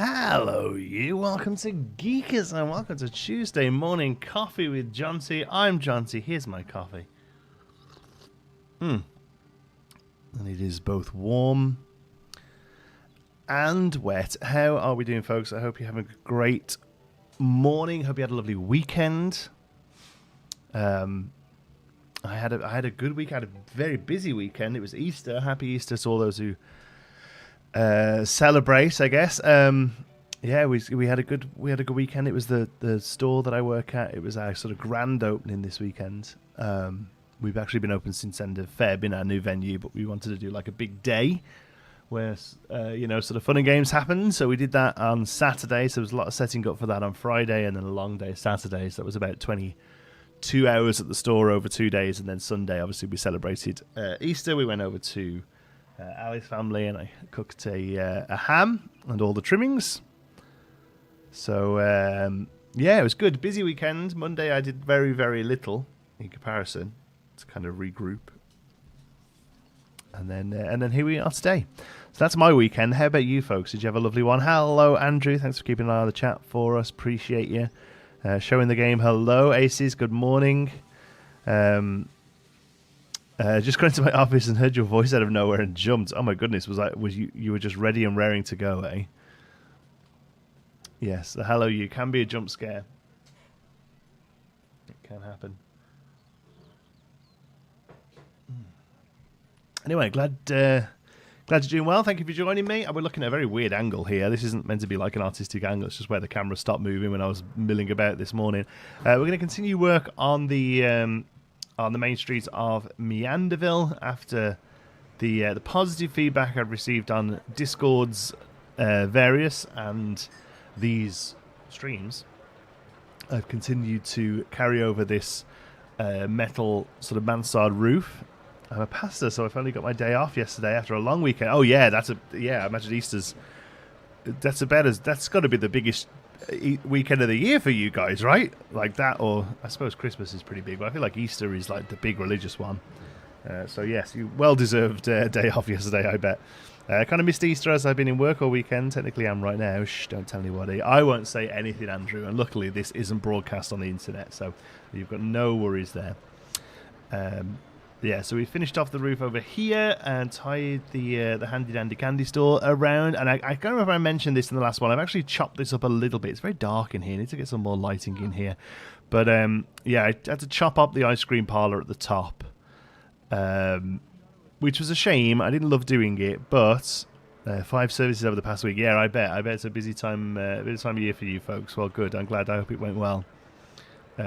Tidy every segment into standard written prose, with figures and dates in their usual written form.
Hello you, welcome to Geekers and welcome to Tuesday Morning Coffee with Jonti. I'm Jonti, here's my coffee. And it is both warm and wet. How are we doing, folks? I hope you're having a great morning. Hope you had a lovely weekend. I had a good week. I had a very busy weekend. It was Easter. Happy Easter to all those who celebrate, I guess. Yeah, we had a good weekend. It was the store that I work at. It was our sort of grand opening this weekend. We've actually been open since end of Feb in our new venue, but we wanted to do like a big day where sort of fun and games happen. So we did that on Saturday. So there was a lot of setting up for that on Friday, and then a long day Saturday. So that was about 22 hours at the store over 2 days, and then Sunday, obviously, we celebrated Easter. We went over to Ali's family, and I cooked a ham and all the trimmings. So yeah, it was good. Busy weekend. Monday I did very, very little in comparison to kind of regroup, and then here we are today. So that's my weekend. How about you, folks? Did you have a lovely one? Hello, Andrew. Thanks for keeping an eye on the chat for us. Appreciate you showing the game. Hello, Aces. Good morning. Just going to my office and heard your voice out of nowhere and jumped. Oh my goodness, was you were just ready and raring to go, eh? Yes, the hello you can be a jump scare. It can happen. Anyway, glad you're doing well. Thank you for joining me. We're looking at a very weird angle here. This isn't meant to be like an artistic angle. It's just where the camera stopped moving when I was milling about this morning. We're going to continue work on the main streets of MeanderVille after the positive feedback I've received on Discord's various and these streams. I've continued to carry over this metal sort of mansard roof. I'm a pastor, so I finally got my day off yesterday after a long weekend. Oh yeah, I imagine Easter's that's got to be the biggest weekend of the year for you guys, right? Like that, or I suppose Christmas is pretty big, but I feel like Easter is like the big religious one. So yes, you well-deserved day off yesterday, I bet. I kind of missed Easter as I've been in work all weekend. Technically I'm right now. Shh, don't tell anybody. I won't say anything, Andrew, and luckily this isn't broadcast on the internet, so you've got no worries there. Yeah, so we finished off the roof over here and tied the handy dandy candy store around. And I can't remember if I mentioned this in the last one. I've actually chopped this up a little bit. It's very dark in here. I need to get some more lighting in here. But yeah, I had to chop up the ice cream parlor at the top, which was a shame. I didn't love doing it, but 5 services over the past week. Yeah, I bet it's a busy time of year for you folks. Well, good. I'm glad. I hope it went well.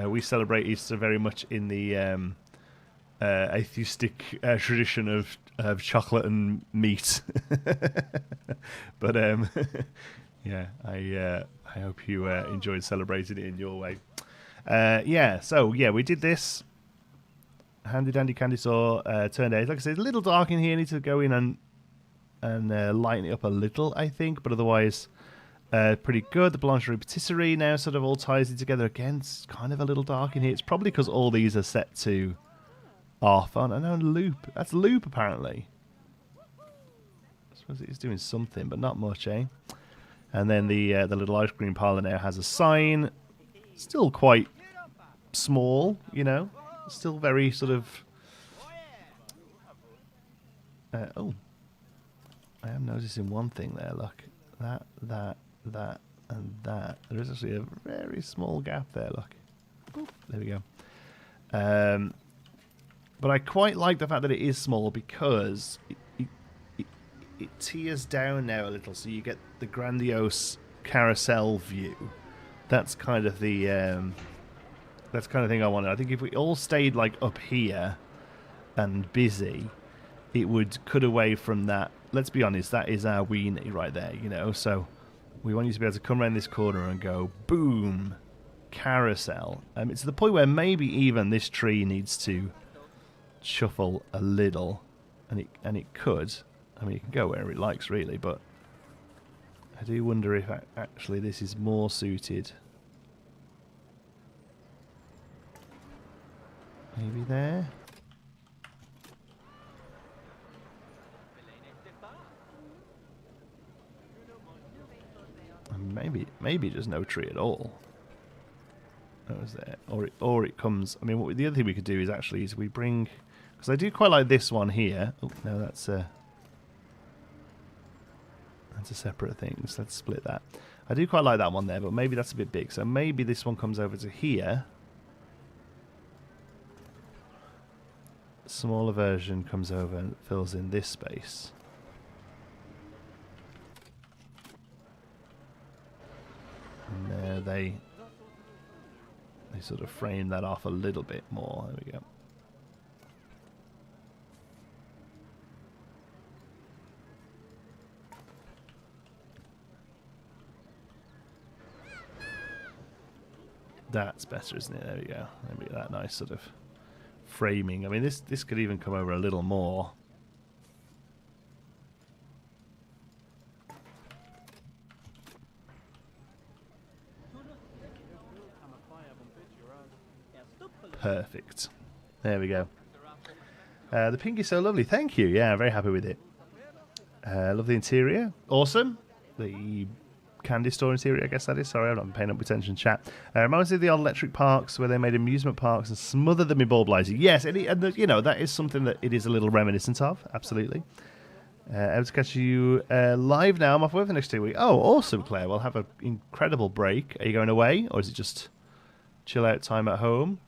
We celebrate Easter very much in the atheistic tradition of chocolate and meat. But yeah, I hope you enjoyed celebrating it in your way. Yeah, so yeah, we did this handy dandy candy store turn days. Like I said, it's a little dark in here. I need to go in and lighten it up a little, I think, but otherwise pretty good. The Blancherie Patisserie now sort of all ties in together again. It's kind of a little dark in here. It's probably because all these are set to off. Oh, no, loop. That's loop, apparently. I suppose it's doing something, but not much, eh? And then the little ice cream parlor now has a sign. Still quite small, you know. Still very sort of... oh. I am noticing one thing there, look. That, and that. There is actually a very small gap there, look. Ooh, there we go. But I quite like the fact that it is small because it tears down now a little, so you get the grandiose carousel view. That's kind of the thing I wanted. I think if we all stayed like up here and busy, it would cut away from that. Let's be honest, that is our weenie right there, you know. So we want you to be able to come around this corner and go boom, carousel. It's to the point where maybe even this tree needs to shuffle a little, and it could. I mean, it can go wherever it likes, really, but I do wonder if actually this is more suited. Maybe there. maybe just no tree at all. That was there, or it comes. I mean, the other thing we could do is we bring, because I do quite like this one here. Oh no, that's a separate thing. So let's split that. I do quite like that one there, but maybe that's a bit big. So maybe this one comes over to here. Smaller version comes over and fills in this space. And there they sort of frame that off a little bit more. There we go. That's better, isn't it? There we go. Maybe that nice sort of framing. I mean, this could even come over a little more. Perfect. There we go. The pink is so lovely. Thank you. Yeah, very happy with it. Love the interior. Awesome. The candy store interior, I guess that is. Sorry, I'm not paying up attention, chat. Reminds me of the old electric parks where they made amusement parks and smothered them in ball blinds. Yes, and you know, that is something that it is a little reminiscent of. Absolutely. Able to catch you live now. I'm off work for the next 2 weeks. Oh, awesome, Claire. We'll have an incredible break. Are you going away, or is it just chill out time at home?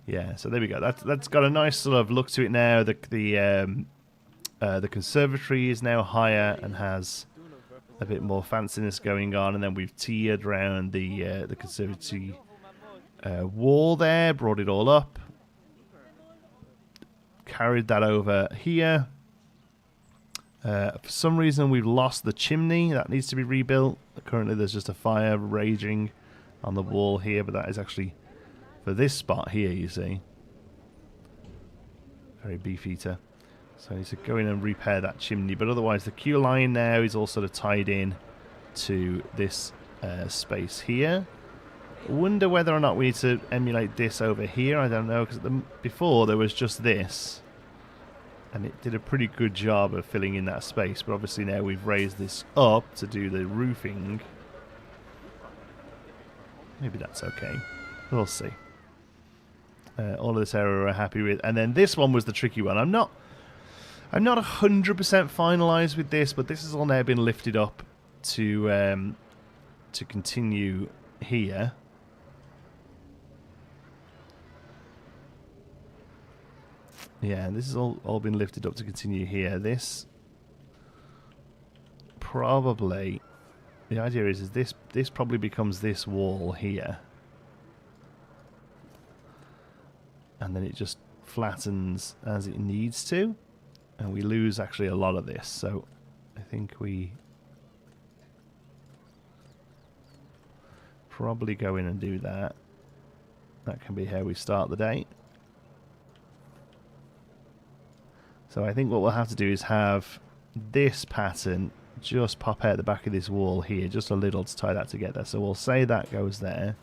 Yeah, so there we go. That's got a nice sort of look to it now. The conservatory is now higher and has a bit more fanciness going on, and then we've tiered around the conservatory wall there, brought it all up, carried that over here. For some reason we've lost the chimney. That needs to be rebuilt. Currently there's just a fire raging on the wall here, but that is actually for this spot here, you see. Very beefeater. So I need to go in and repair that chimney, but otherwise the queue line now is all sort of tied in to this space here. I wonder whether or not we need to emulate this over here. I don't know, because before there was just this, and it did a pretty good job of filling in that space, but obviously now we've raised this up to do the roofing. Maybe that's okay. We'll see. All of this area we're happy with, and then this one was the tricky one. I'm not 100% finalised with this, but this has all now been lifted up to continue here. Yeah, this has all been lifted up to continue here. This probably, the idea is this probably becomes this wall here, and then it just flattens as it needs to. And we lose actually a lot of this, so I think we probably go in and do that. That can be how we start the day. So I think what we'll have to do is have this pattern just pop out the back of this wall here, just a little, to tie that together. So we'll say that goes there.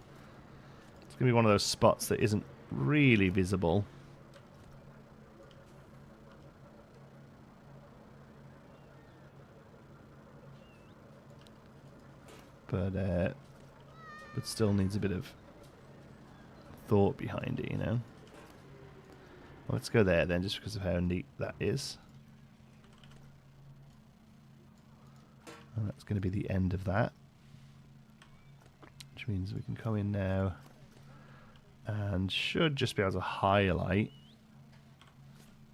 It's going to be one of those spots that isn't really visible. But still needs a bit of thought behind it, you know. Well, let's go there then, just because of how neat that is. And that's going to be the end of that, which means we can come in now and should just be able to highlight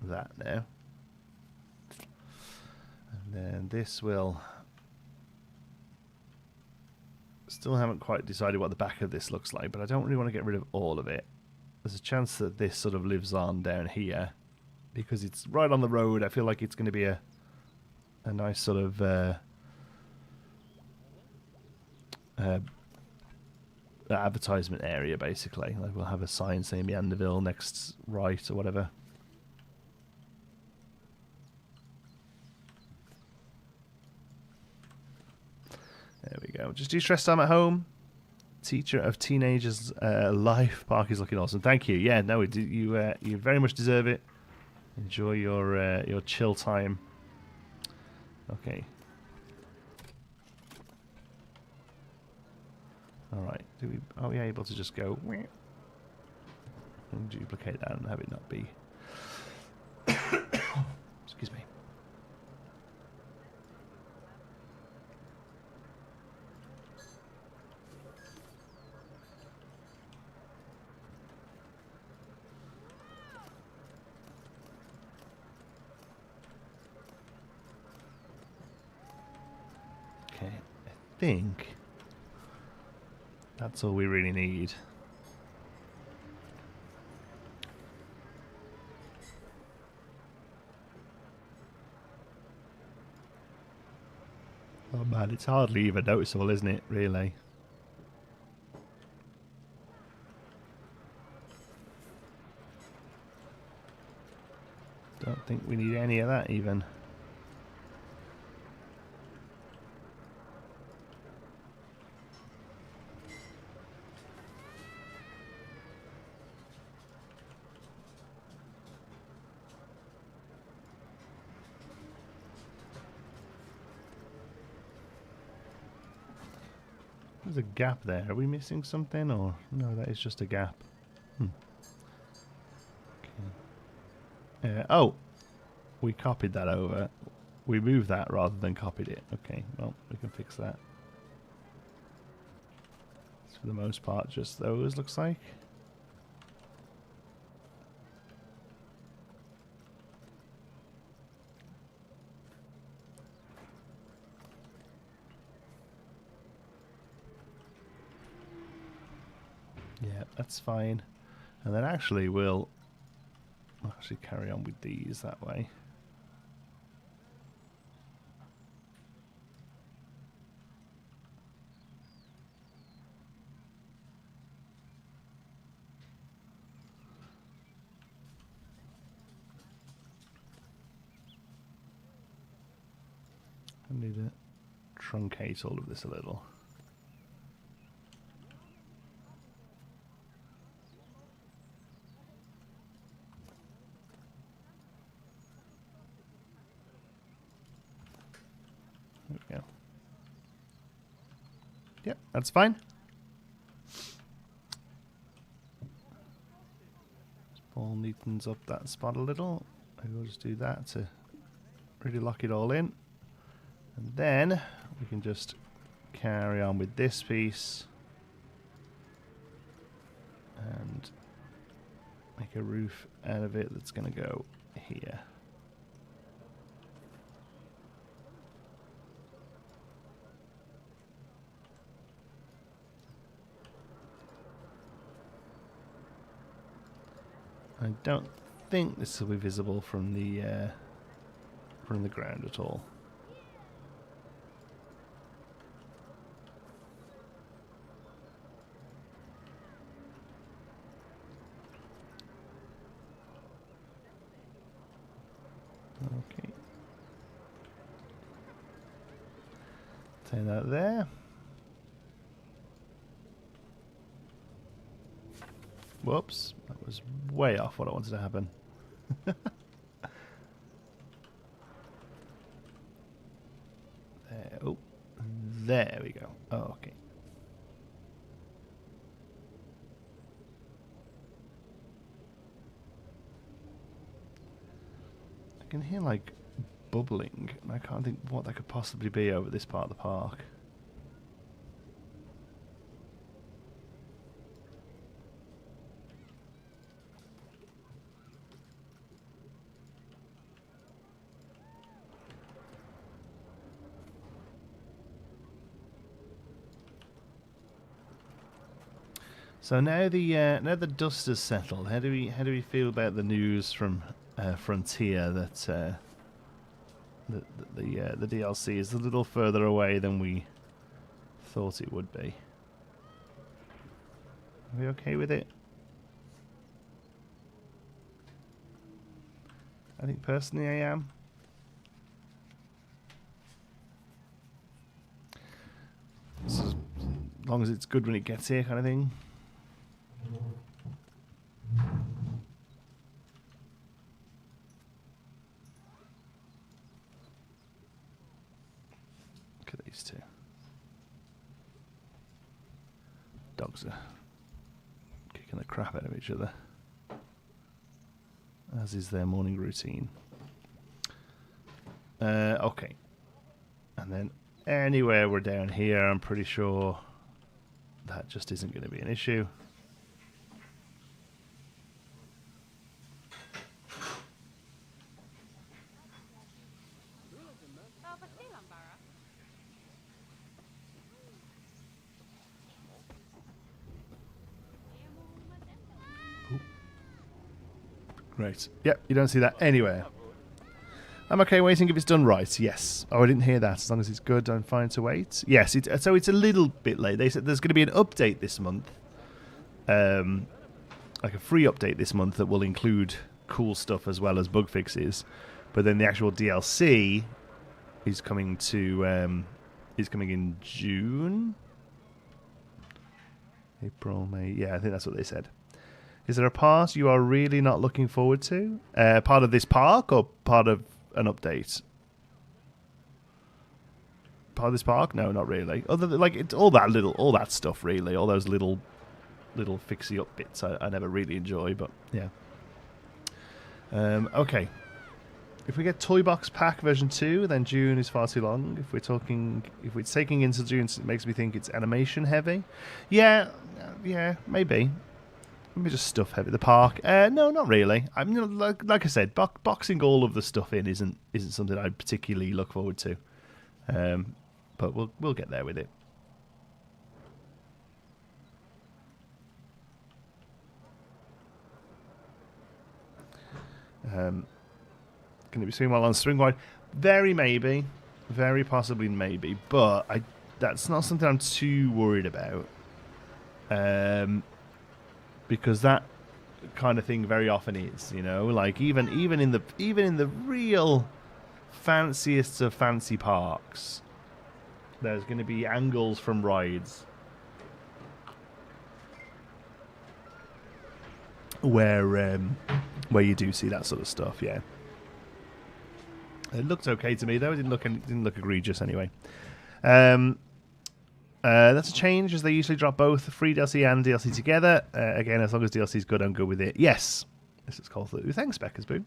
that now. And then this will... Still haven't quite decided what the back of this looks like, but I don't really want to get rid of all of it. There's a chance that this sort of lives on down here because it's right on the road. I feel like it's going to be a nice sort of advertisement area, basically. Like we'll have a sign saying MeanderVille next right or whatever. There we go. Just do stress time at home. Teacher of teenagers life. Park is looking awesome. Thank you. Yeah, no, you very much deserve it. Enjoy your chill time. Okay. Alright, are we able to just go and duplicate that and have it not be... Excuse me. Okay, I think that's all we really need. Oh man, it's hardly even noticeable, isn't it, really? Don't think we need any of that even. There's a gap there. Are we missing something, or no? That is just a gap. Okay. Oh, we copied that over. We moved that rather than copied it. Okay, well, we can fix that. It's for the most part just those, looks like. Yeah, that's fine. And then actually we'll actually carry on with these that way. I need to truncate all of this a little. There we go. Yep, that's fine. Paul neatens up that spot a little. Maybe we'll just do that to really lock it all in. And then we can just carry on with this piece and make a roof out of it that's going to go here. I don't think this will be visible from the ground at all. Okay. Take that there. Whoops, that was way off what I wanted to happen. There, oh, there we go. Oh, okay. I can hear like bubbling, and I can't think what that could possibly be over this part of the park. So now the dust has settled. How do we feel about the news from Frontier that the DLC is a little further away than we thought it would be? Are we okay with it? I think personally I am. So as long as it's good when it gets here, kind of thing. Look at these two. Dogs are kicking the crap out of each other, as is their morning routine. Okay. And then anywhere we're down here, I'm pretty sure that just isn't going to be an issue. Great. Yep, you don't see that anywhere. I'm okay waiting if it's done right. Yes. Oh, I didn't hear that. As long as it's good, I'm fine to wait. Yes, so it's a little bit late. They said there's going to be an update this month. Like a free update this month that will include cool stuff as well as bug fixes. But then the actual DLC is coming to is coming in June. April, May. Yeah, I think that's what they said. Is there a part you are really not looking forward to? Part of this park or part of an update? Part of this park? No, not really. Other than, like, it's all that stuff really. All those little fixie up bits I never really enjoy, but yeah. Okay. If we get Toy Box Pack version 2, then June is far too long. If it's taking into June, it makes me think it's animation heavy. Yeah, maybe. Maybe just stuff heavy. The park? No, not really. I mean, like I said, boxing all of the stuff in isn't something I particularly look forward to. But we'll get there with it. Can it be swing while on string wide? Very maybe, very possibly maybe. But that's not something I'm too worried about. Because that kind of thing very often is, you know, like even in the real fanciest of fancy parks, there's going to be angles from rides where you do see that sort of stuff. Yeah, it looked okay to me though. It didn't look egregious anyway. That's a change, as they usually drop both free DLC and DLC together. Again, as long as DLC is good, I'm good with it. Yes. This is called through. Thanks, Becca's Boo.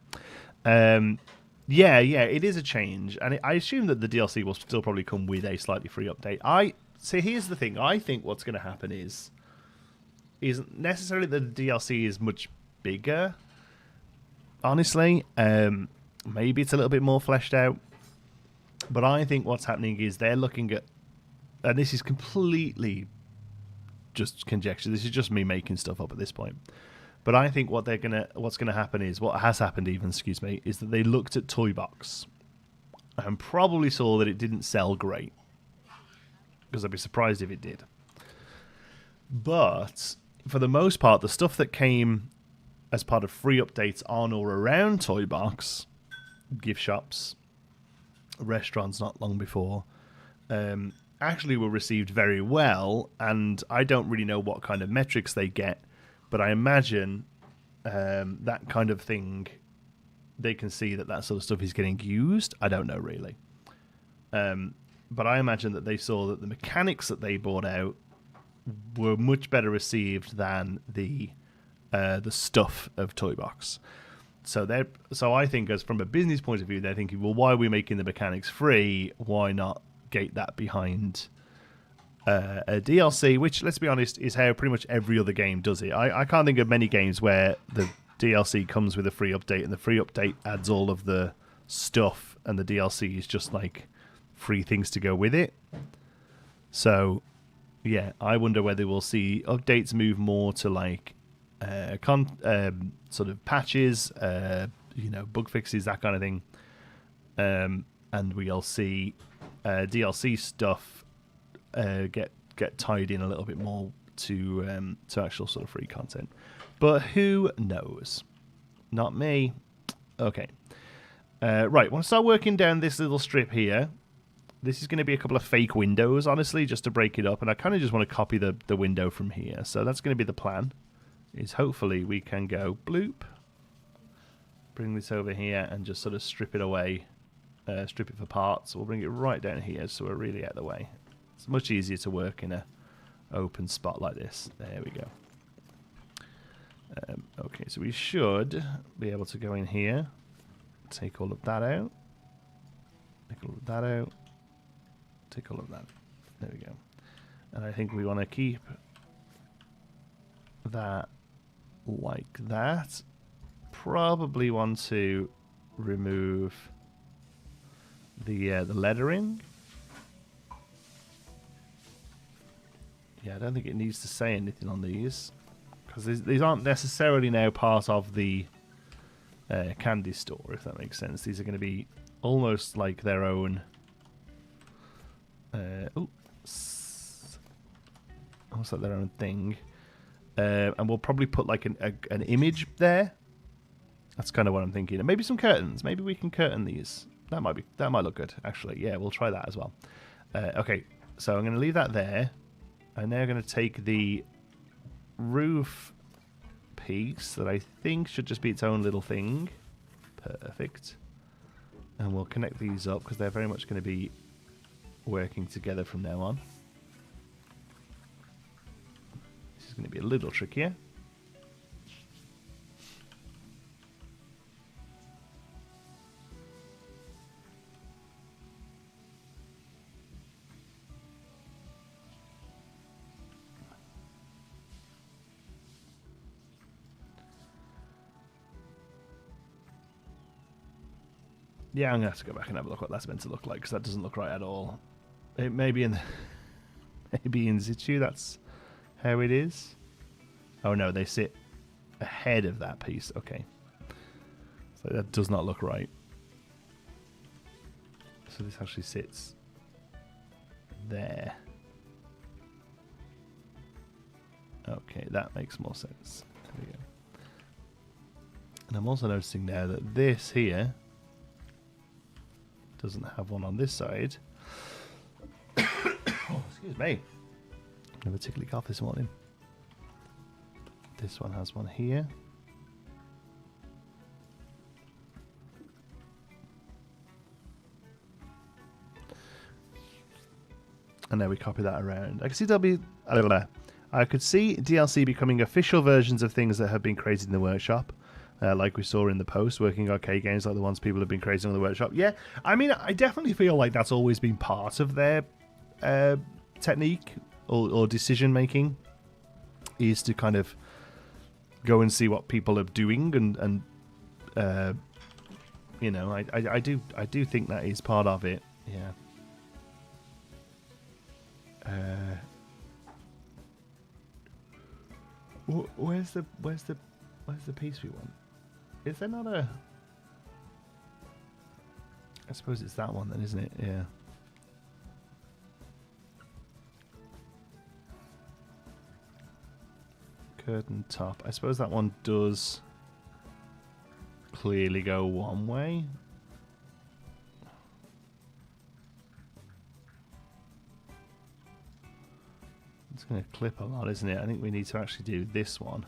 Yeah, it is a change. And I assume that the DLC will still probably come with a slightly free update. So here's the thing. I think what's going to happen isn't necessarily that the DLC is much bigger. Honestly, maybe it's a little bit more fleshed out. But I think what's happening is they're looking at, and this is completely just conjecture. This is just me making stuff up at this point. But I think what's gonna happen is, what has happened even, is that they looked at Toy Box and probably saw that it didn't sell great. Because I'd be surprised if it did. But for the most part, the stuff that came as part of free updates on or around Toy Box, gift shops, restaurants not long before, actually were received very well, and I don't really know what kind of metrics they get, but I imagine that kind of thing, they can see that sort of stuff is getting used. I don't know really. But I imagine that they saw that the mechanics that they brought out were much better received than the stuff of Toy Box. So I think, as from a business point of view, they're thinking, well, why are we making the mechanics free? Why not gate that behind a DLC, which, let's be honest, is how pretty much every other game does it. I can't think of many games where the DLC comes with a free update and the free update adds all of the stuff and the DLC is just like free things to go with it. So yeah, I wonder whether we'll see updates move more to like sort of patches, bug fixes, that kind of thing, and we'll see DLC stuff get tied in a little bit more to actual sort of free content. But who knows? Not me. Okay. Right, want to start working down this little strip here. This is going to be a couple of fake windows, honestly, just to break it up. And I kind of just want to copy the window from here. So that's going to be the plan. Is hopefully we can go bloop. Bring this over here and just sort of strip it away. Strip it for parts. We'll bring it right down here so we're really out of the way. It's much easier to work in a open spot like this. There we go. Okay, so we should be able to go in here, take all of that out, take all of that out, take all of that. There we go. And I think we want to keep that like that. Probably want to remove the lettering. Yeah, I don't think it needs to say anything on these, because these aren't necessarily now part of the candy store, if that makes sense. These are going to be almost like their own. Almost like their own thing. And we'll probably put like an image there. That's kind of what I'm thinking. And maybe some curtains. Maybe we can curtain these. That might look good, actually. Yeah, we'll try that as well. Okay, so I'm going to leave that there. I'm now going to take the roof piece that I think should just be its own little thing. Perfect. And we'll connect these up because they're very much going to be working together from now on. This is going to be a little trickier. Yeah, I'm going to have to go back and have a look what that's meant to look like, because that doesn't look right at all. It may be maybe in situ, that's how it is. Oh no, they sit ahead of that piece. Okay. So that does not look right. So this actually sits there. Okay, that makes more sense. There we go. And I'm also noticing now that this here doesn't have one on this side. Oh, excuse me. I have a tickly cough this morning. This one has one here. And now we copy that around. I can see there'll be... I could see DLC becoming official versions of things that have been created in the workshop. Like we saw in the post, working arcade games like the ones people have been creating on the workshop. Yeah, I mean, I definitely feel like that's always been part of their technique or decision making, is to kind of go and see what people are doing, and you know, I do think that is part of it. Yeah. Where's the piece we want? Is there not a... I suppose it's that one then, isn't it? Yeah. Curtain top. I suppose that one does clearly go one way. It's going to clip a lot, isn't it? I think we need to actually do this one.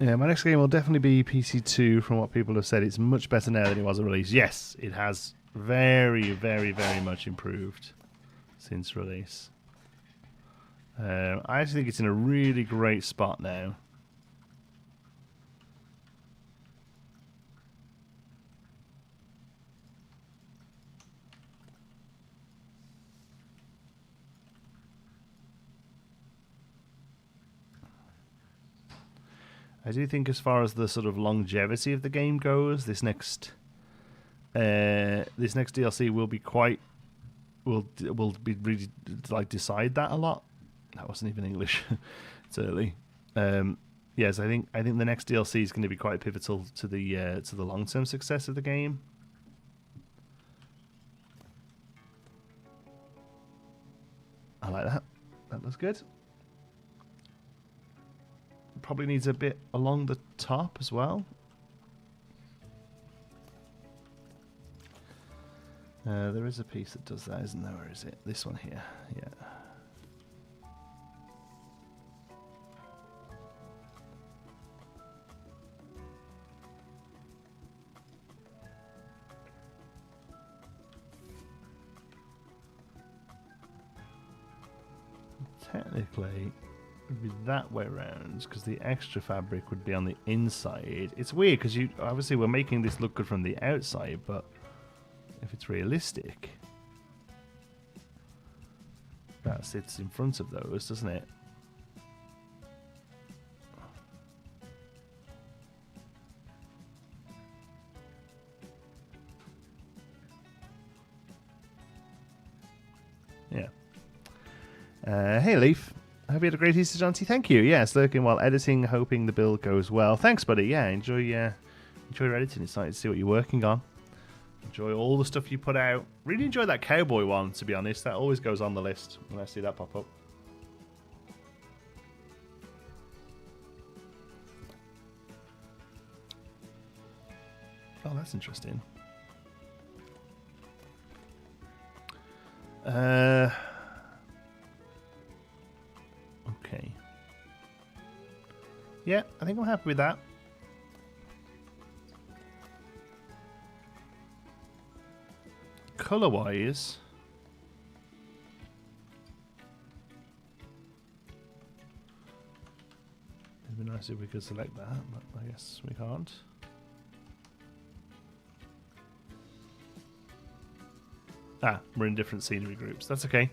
Yeah, my next game will definitely be PC2 from what people have said. It's much better now than it was at release. Yes, it has very, very, very much improved since release. I actually think it's in a really great spot now. I do think, as far as the sort of longevity of the game goes, this next DLC will be really like decide that a lot. That wasn't even English. It's early. Yes, I think the next DLC is going to be quite pivotal to the long-term success of the game. I like that. That looks good. Probably needs a bit along the top as well. There is a piece that does that, isn't there? Where is it? This one here. Yeah. Technically, it would be that way around because the extra fabric would be on the inside. It's weird because obviously we're making this look good from the outside, but if it's realistic, that sits in front of those, doesn't it? Yeah. Hey, Leaf. I hope you had a great Easter, Jonti. Thank you. Yes, lurking while editing, hoping the build goes well. Thanks, buddy. Yeah, enjoy your editing. Excited to see what you're working on. Enjoy all the stuff you put out. Really enjoy that cowboy one, to be honest. That always goes on the list when I see that pop up. Oh, that's interesting. Okay. Yeah, I think I'm happy with that. Color-wise, it'd be nice if we could select that, but I guess we can't. Ah, we're in different scenery groups. That's okay.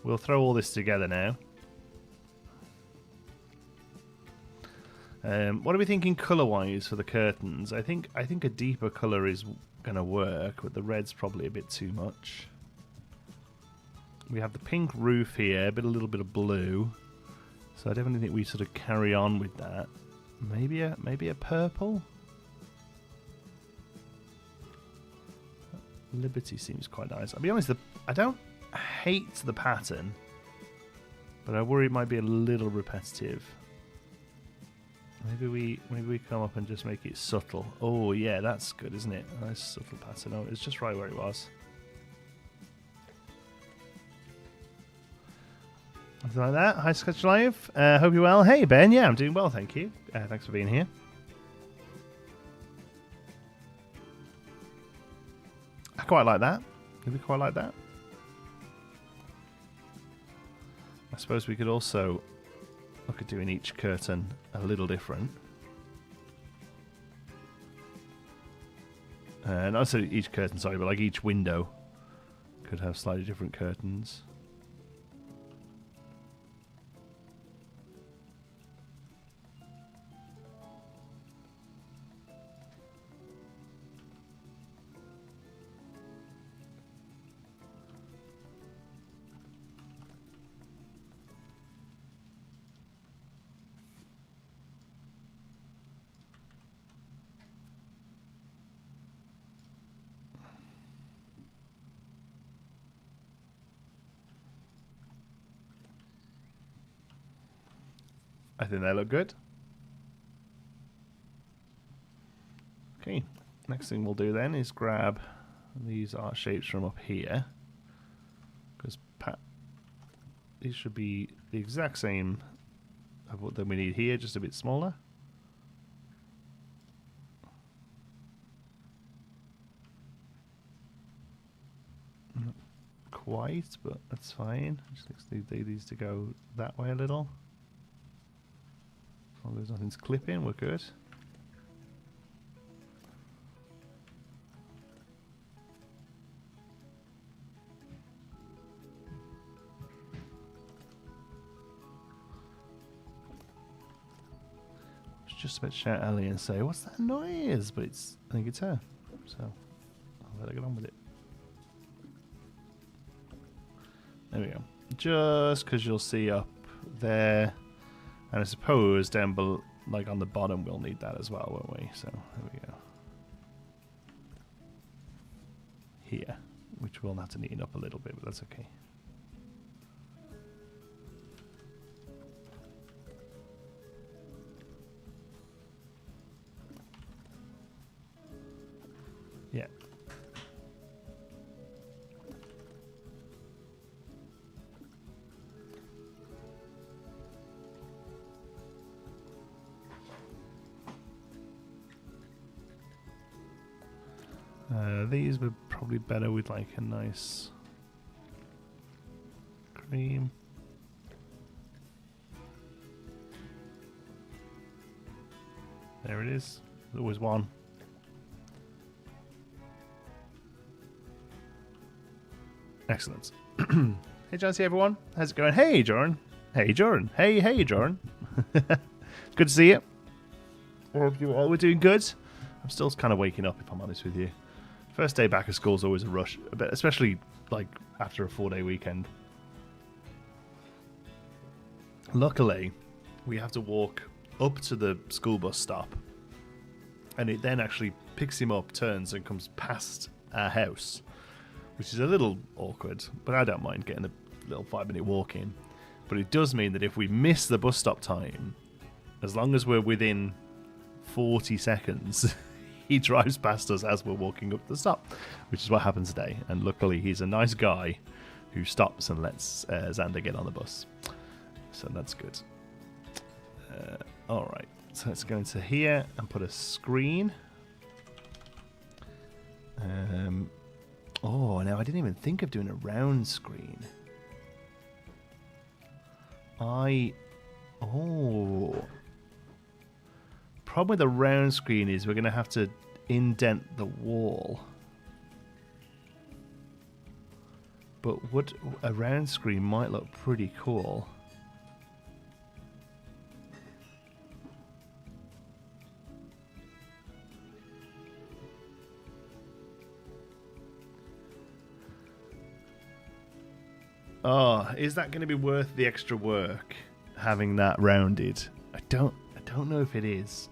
We'll throw all this together now. What are we thinking color-wise for the curtains? I think a deeper color is going to work, but the red's probably a bit too much. We have the pink roof here, a little bit of blue. So I definitely think we sort of carry on with that. Maybe a purple. Liberty seems quite nice. I'll be honest, I don't hate the pattern, but I worry it might be a little repetitive. Maybe we come up and just make it subtle. Oh yeah, that's good, isn't it? A nice subtle pattern. Oh, it's just right where it was. Something like that. Hi, Sketch Live. Hope you're well. Hey, Ben. Yeah, I'm doing well, thank you. Thanks for being here. I quite like that. Maybe quite like that. I suppose we could also look at doing each curtain a little different. Not necessarily each curtain, sorry, but like each window could have slightly different curtains. I think they look good. Okay, next thing we'll do then is grab these art shapes from up here, because these should be the exact same of what we need here, just a bit smaller. Not quite, but that's fine. Just need these to go that way a little. As long as nothing's clipping, we're good. I was just about to shout Ellie and say, "What's that noise?" But I think it's her. So I'll let her get on with it. There we go. Just because you'll see up there, and I suppose down below, like on the bottom, we'll need that as well, won't we? So there we go. Here, which we'll have to neaten up a little bit, but that's okay. Yeah. These were probably better with like a nice cream. There it is. There's always one. Excellent. Hey, Jonti, everyone. How's it going? Hey, Jordan. Hey, Jordan. Hey, Jordan. Good to see you. I hope you all were doing good. I'm still kind of waking up, if I'm honest with you. First day back at school is always a rush, especially like after a 4-day weekend. Luckily, we have to walk up to the school bus stop, and it then actually picks him up, turns, and comes past our house, which is a little awkward, but I don't mind getting a little 5-minute walk in. But it does mean that if we miss the bus stop time, as long as we're within 40 seconds, he drives past us as we're walking up the stop, which is what happened today. And luckily, he's a nice guy who stops and lets Xander get on the bus. So that's good. All right, so let's go into here and put a screen. Oh, now I didn't even think of doing a round screen. Problem with the round screen is we're going to have to indent the wall. But a round screen might look pretty cool. Oh, is that going to be worth the extra work, having that rounded? I don't know if it is.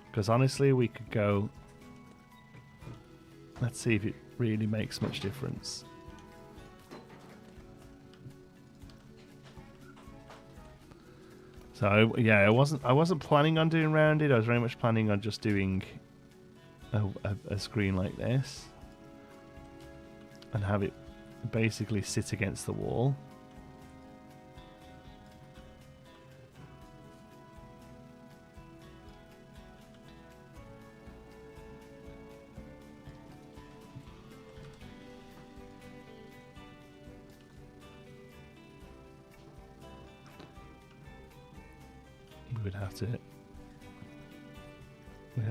Because honestly, we could go... Let's see if it really makes much difference. So yeah, I wasn't planning on doing rounded. I was very much planning on just doing a screen like this and have it basically sit against the wall. We'd have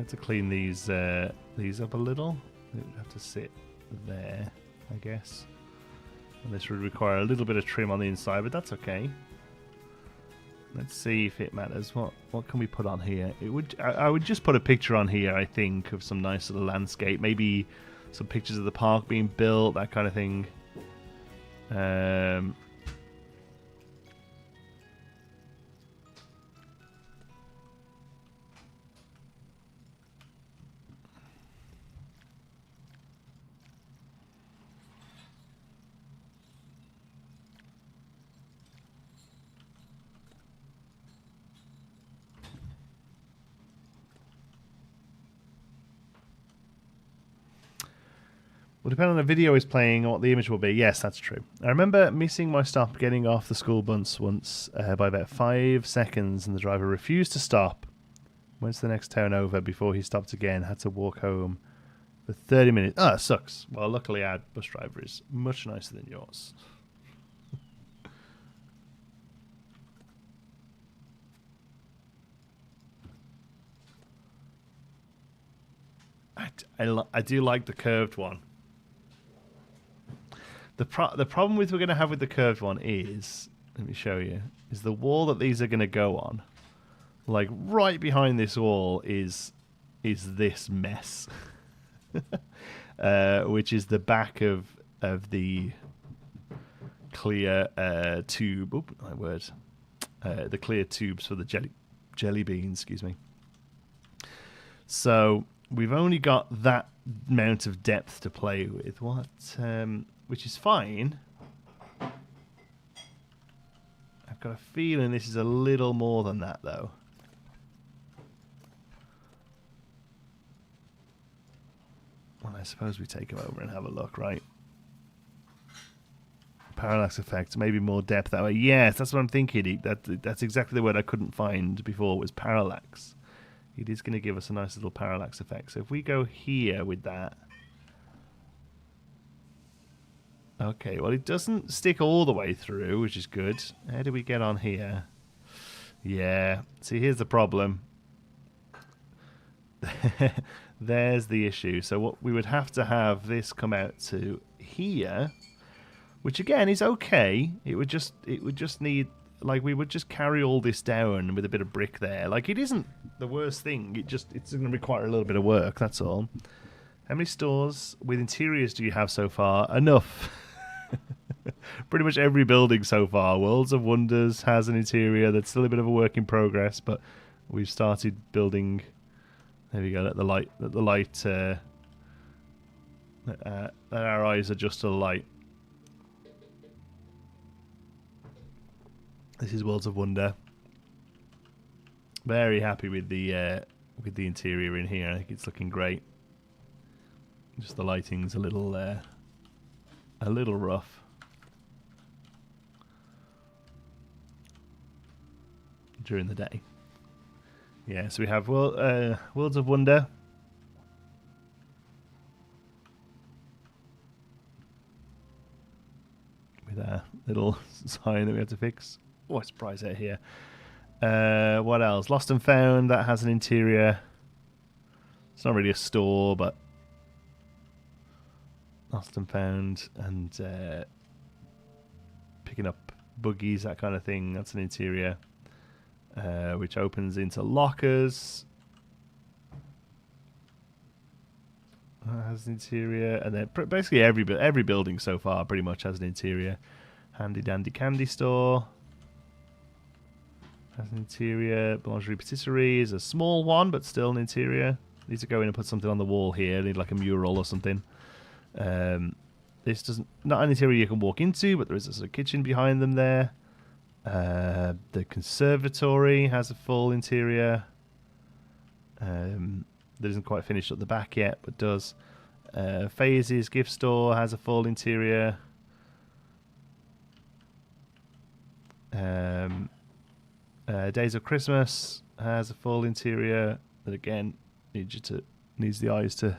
to clean these up a little. It would have to sit there, I guess. And this would require a little bit of trim on the inside, but that's okay. Let's see if it matters. What can we put on here? I would just put a picture on here, I think, of some nice little landscape. Maybe some pictures of the park being built, that kind of thing. Will depend on the video is playing and what the image will be. Yes, that's true. I remember missing my stop getting off the school bus once by about 5 seconds, and the driver refused to stop. Went to the next town over before he stopped again. Had to walk home for 30 minutes. Oh, it sucks. Well, luckily our bus driver is much nicer than yours. I do like the curved one. The problem we're going to have with the curved one is, let me show you, is the wall that these are going to go on. Like right behind this wall is this mess, which is the back of the clear tube. Oop, my word. the clear tubes for the jelly beans, excuse me. So we've only got that amount of depth to play with, which is fine. I've got a feeling this is a little more than that, though. Well, I suppose we take them over and have a look, right? Parallax effect, maybe more depth that way. Yes, that's what I'm thinking. That's exactly the word I couldn't find before, was parallax. It is going to give us a nice little parallax effect. So if we go here with that... Okay, well, it doesn't stick all the way through, which is good. How do we get on here? Yeah, see, here's the problem. There's the issue. So what we would have to have this come out to here, which again is okay. It would just need, like, we would just carry all this down with a bit of brick there. Like, it isn't the worst thing. It's going to require a little bit of work. That's all. How many stores with interiors do you have so far? Enough. Pretty much every building so far. Worlds of Wonders has an interior that's still a bit of a work in progress, but we've started building. There we go. Let our eyes adjust to the light. This is Worlds of Wonder. Very happy with the interior in here. I think it's looking great. Just the lighting's a little rough. During the day. Yeah, so we have Worlds of Wonder. With a little sign that we have to fix. Oh, it's a prize out here. What else? Lost and Found, that has an interior. It's not really a store, but Lost and Found, and picking up buggies, that kind of thing. That's an interior, which opens into lockers. That has an interior, and then basically every building so far pretty much has an interior. Handy Dandy Candy Store has an interior. Boulangerie Patisserie is a small one, but still an interior. Need to go in and put something on the wall here. Need like a mural or something. This doesn't, not an interior you can walk into, but there is a sort of kitchen behind them there. The conservatory has a full interior. That isn't quite finished at the back yet, but does. Phases gift store has a full interior. Days of Christmas has a full interior, but again needs the eyes to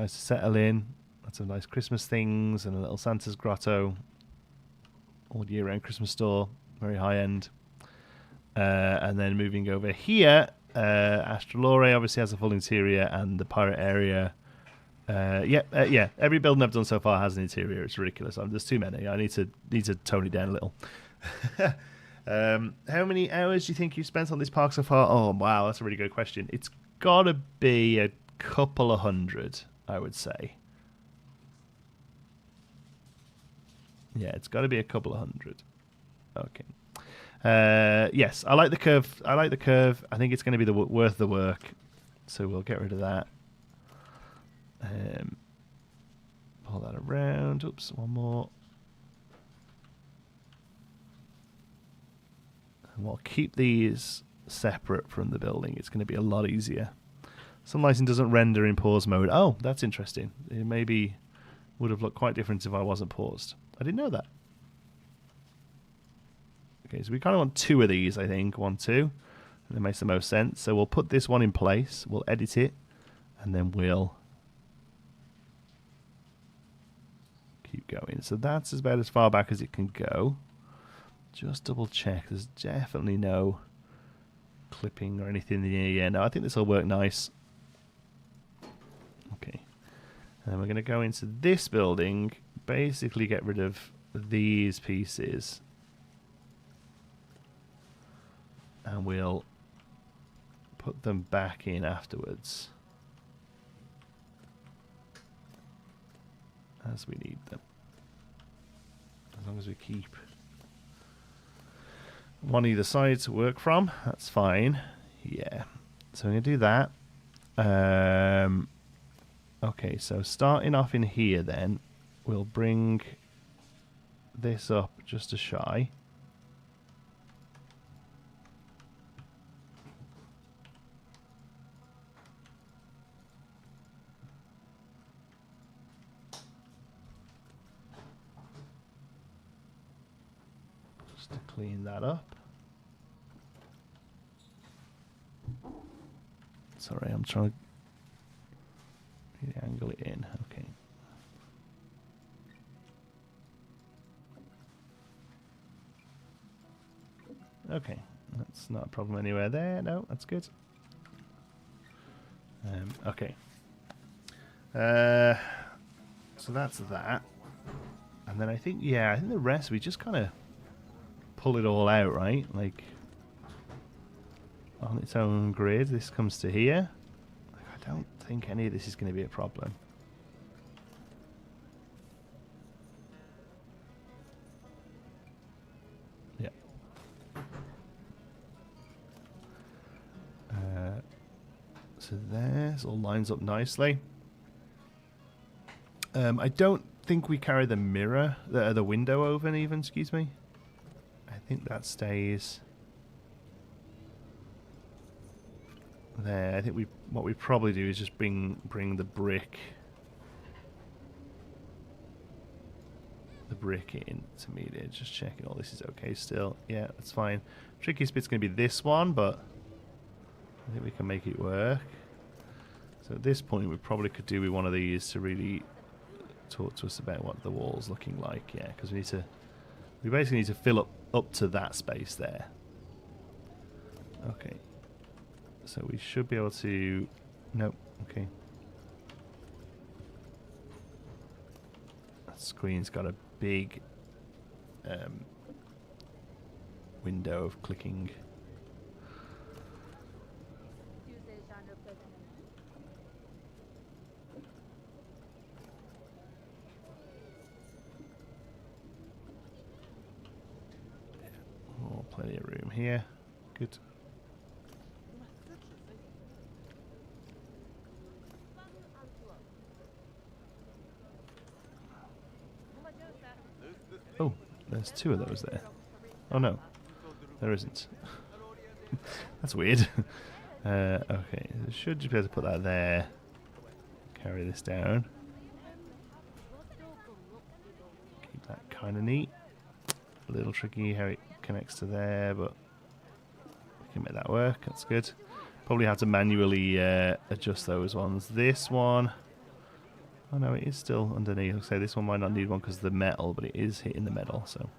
settle in. Lots of nice Christmas things and a little Santa's grotto. All year round Christmas store, very high end. And then moving over here, Astrolore obviously has a full interior, and the pirate area. Yeah. Every building I've done so far has an interior. It's ridiculous. There's too many. I need to tone it down a little. How many hours do you think you've spent on this park so far? Oh wow, that's a really good question. It's got to be a couple of hundred, I would say. Yeah, it's got to be a couple of hundred. Okay. Yes, I like the curve. I think it's going to be worth the work. So we'll get rid of that. Pull that around. Oops, one more. And we'll keep these separate from the building. It's going to be a lot easier. Some lighting doesn't render in pause mode. Oh, that's interesting. It maybe would have looked quite different if I wasn't paused. I didn't know that. Okay, so we kind of want two of these, I think. 1, 2. And that makes the most sense. So we'll put this one in place. We'll edit it. And then we'll keep going. So that's about as far back as it can go. Just double check. There's definitely no clipping or anything in here. Yeah, no, I think this will work nice. Okay. And then we're going to go into this building. Basically get rid of these pieces. And we'll put them back in afterwards as we need them. As long as we keep one either side to work from, that's fine. Yeah. So I'm going to do that. Okay, so starting off in here then, we'll bring this up just a shy. Just to clean that up. Sorry, I'm trying to angle it in. Okay. Okay, that's not a problem anywhere there. No, that's good. Okay. So that's that. And then I think, yeah, I think the rest, we just kind of pull it all out, right? Like, on its own grid. This comes to here. I don't think any of this is going to be a problem. Yeah. So this all lines up nicely. I don't think we carry the mirror, the window over even, excuse me. I think that stays there. I think what we probably do is just bring the brick in to meet it. Just checking all this is okay still. Yeah, that's fine. Trickiest bit's going to be this one, but I think we can make it work. So at this point we probably could do with one of these to really talk to us about what the wall's looking like. Yeah, because we basically need to fill up to that space there. Okay. So we should be able to... Nope. Okay. That screen's got a big window of clicking. Oh, plenty of room here. Good. Oh, there's two of those there. Oh no, there isn't. That's weird. Okay, so should just be able to put that there. Carry this down. Keep that kind of neat. A little tricky how it connects to there, but we can make that work. That's good. Probably have to manually adjust those ones. This one... Oh no, it is still underneath. I'll say this one might not need one because of the metal, but it is hitting the metal, so.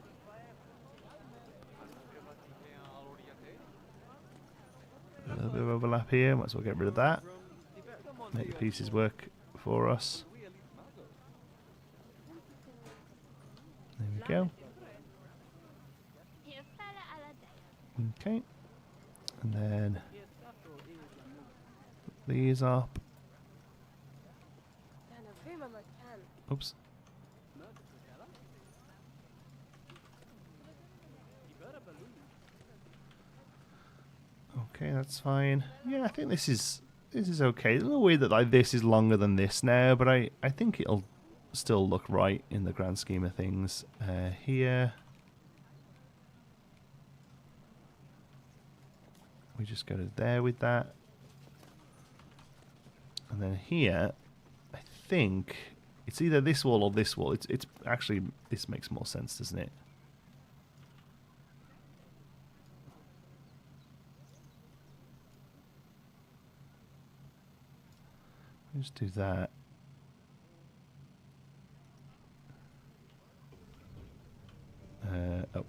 A little bit of overlap here. Might as well get rid of that. Make the pieces work for us. There we go. Okay. And then put these up. Oops. Okay, that's fine. Yeah, I think this is okay. It's a little weird that like this is longer than this now, but I think it'll still look right in the grand scheme of things. Here we just go to there with that, and then here I think it's either this wall or this wall. It's actually, this makes more sense, doesn't it? Just do that. Oh.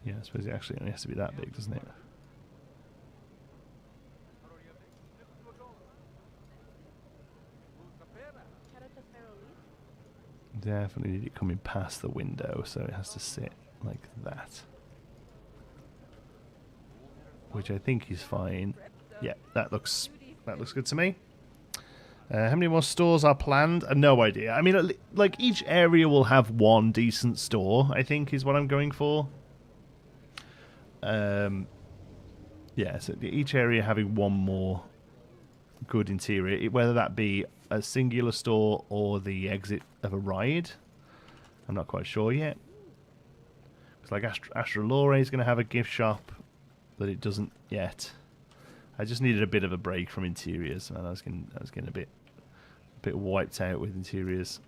Yeah, I suppose it actually only has to be that big, doesn't it? Definitely need it coming past the window, so it has to sit like that. Which I think is fine. Yeah, that looks good to me. How many more stores are planned? No idea. I mean, like, each area will have one decent store, I think, is what I'm going for. Yeah, so each area having one more good interior, whether that be a singular store or the exit of a ride. I'm not quite sure yet. It's like Astrolore is going to have a gift shop, but it doesn't yet. I just needed a bit of a break from interiors, and I was getting a bit wiped out with interiors.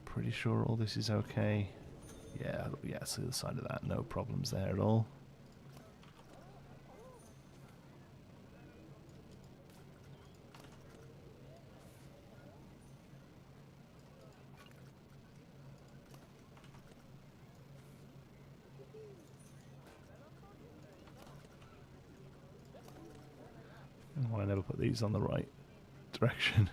Pretty sure all this is okay. Yeah, it's the other side of that. No problems there at all. Why I never put these on the right direction.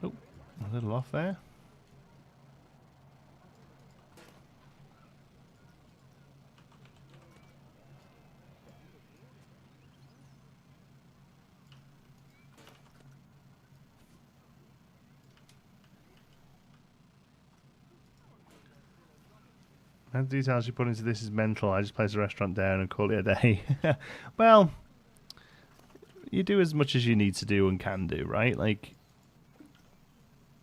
Oh, a little off there. The details you put into this is mental. I just place a restaurant down and call it a day. Well, you do as much as you need to do and can do, right? Like,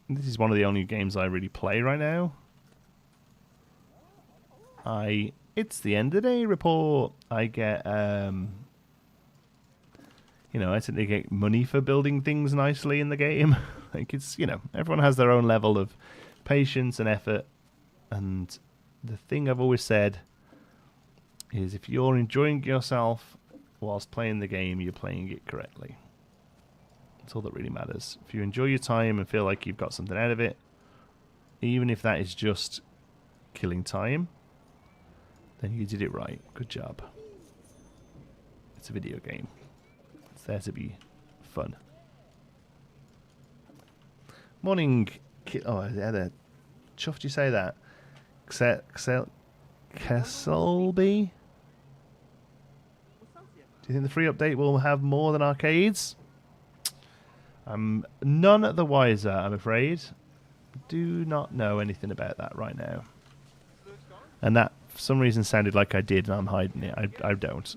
this is one of the only games I really play right now. It's the end of the day report. I get, you know, I tend to get money for building things nicely in the game. Like, it's, you know, everyone has their own level of patience and effort, and the thing I've always said is if you're enjoying yourself whilst playing the game, you're playing it correctly. That's all that really matters. If you enjoy your time and feel like you've got something out of it, even if that is just killing time, then you did it right. Good job. It's a video game. It's there to be fun. Morning. Oh, yeah, there. Chuffed you say that. Kesselby? Do you think the free update will have more than arcades? I'm none the wiser, I'm afraid. Do not know anything about that right now. And that, for some reason, sounded like I did, and I'm hiding it. I don't.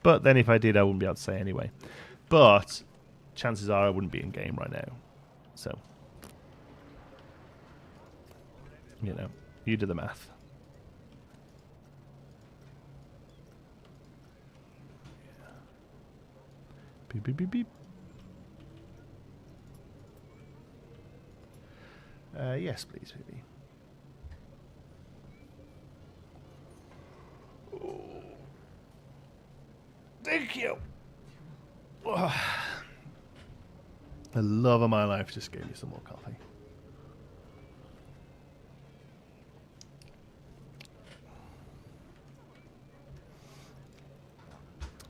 But then if I did, I wouldn't be able to say anyway. But chances are I wouldn't be in game right now. So, you know, you do the math. Beep, beep, beep, beep. Yes, please, baby. Oh. Thank you. Oh. The love of my life just gave me some more coffee.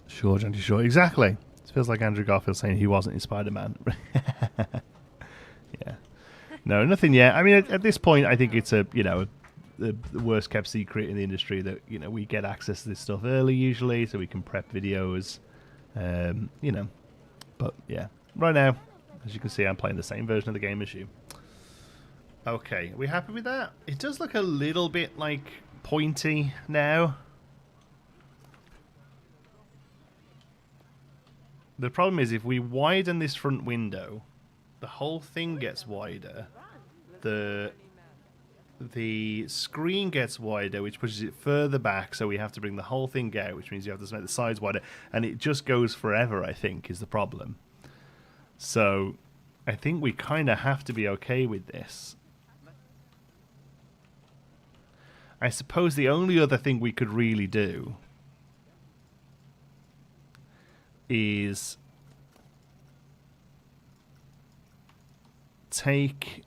Sure, Jonti, sure. Exactly. It feels like Andrew Garfield saying he wasn't in Spider-Man. Yeah. No, nothing yet. I mean, at this point, I think it's a, you know, the worst kept secret in the industry that, you know, we get access to this stuff early usually, so we can prep videos, you know. But yeah, right now, as you can see, I'm playing the same version of the game as you. Okay, are we happy with that? It does look a little bit like pointy now. The problem is if we widen this front window, the whole thing gets wider. The screen gets wider, which pushes it further back, so we have to bring the whole thing out, which means you have to make the sides wider, and it just goes forever, I think, is the problem. So I think we kind of have to be okay with this. I suppose the only other thing we could really do is take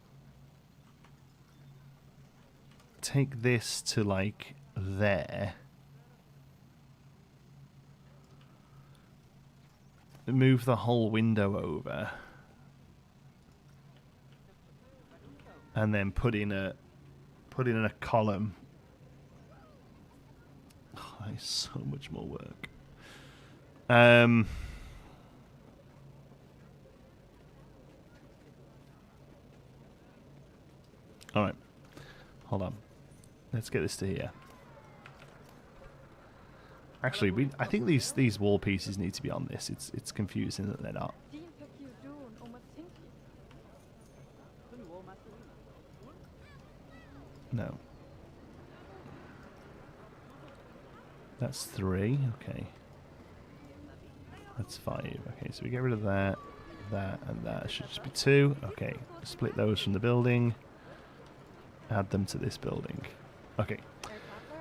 take this to like there. Move the whole window over. And then put in a column. Oh, that is so much more work. All right. Hold on. Let's get this to here. Actually, I think these wall pieces need to be on this. It's confusing that they're not. No. That's 3. Okay. That's 5. Okay, so we get rid of that, and that. It should just be 2. Okay. Split those from the building. Add them to this building. Okay.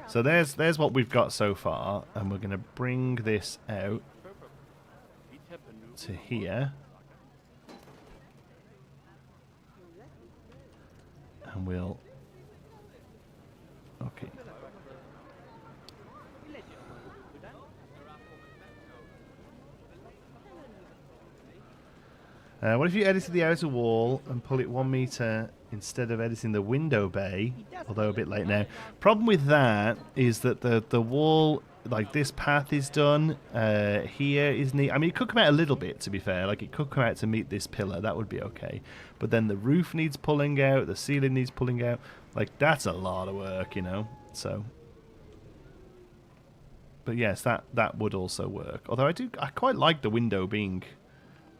So there's what we've got so far, and we're going to bring this out to here. And we'll... Okay. What if you edited the outer wall and pull it 1 meter instead of editing the window bay? Although a bit late now. Problem with that is that the wall, like this path is done. Here is neat. I mean, it could come out a little bit, to be fair. Like it could come out to meet this pillar. That would be okay. But then the roof needs pulling out. The ceiling needs pulling out. Like that's a lot of work, you know. So. But yes, that would also work. Although I quite like the window being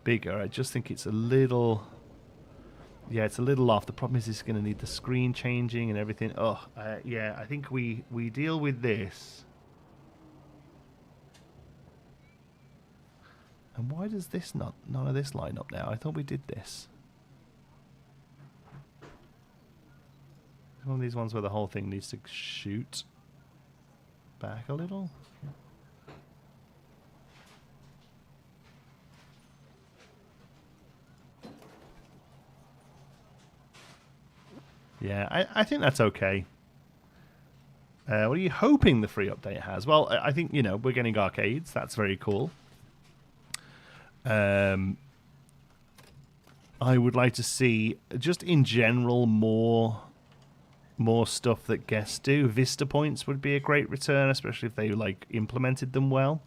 bigger. I just think it's a little... Yeah, it's a little off. The problem is it's going to need the screen changing and everything. Oh, yeah, I think we deal with this. And why does this none of this line up now? I thought we did this. It's one of these ones where the whole thing needs to shoot back a little. Yeah, I think that's okay. What are you hoping the free update has? Well, I think, you know, we're getting arcades. That's very cool. I would like to see, just in general, more stuff that guests do. Vista points would be a great return, especially if they, like, implemented them well.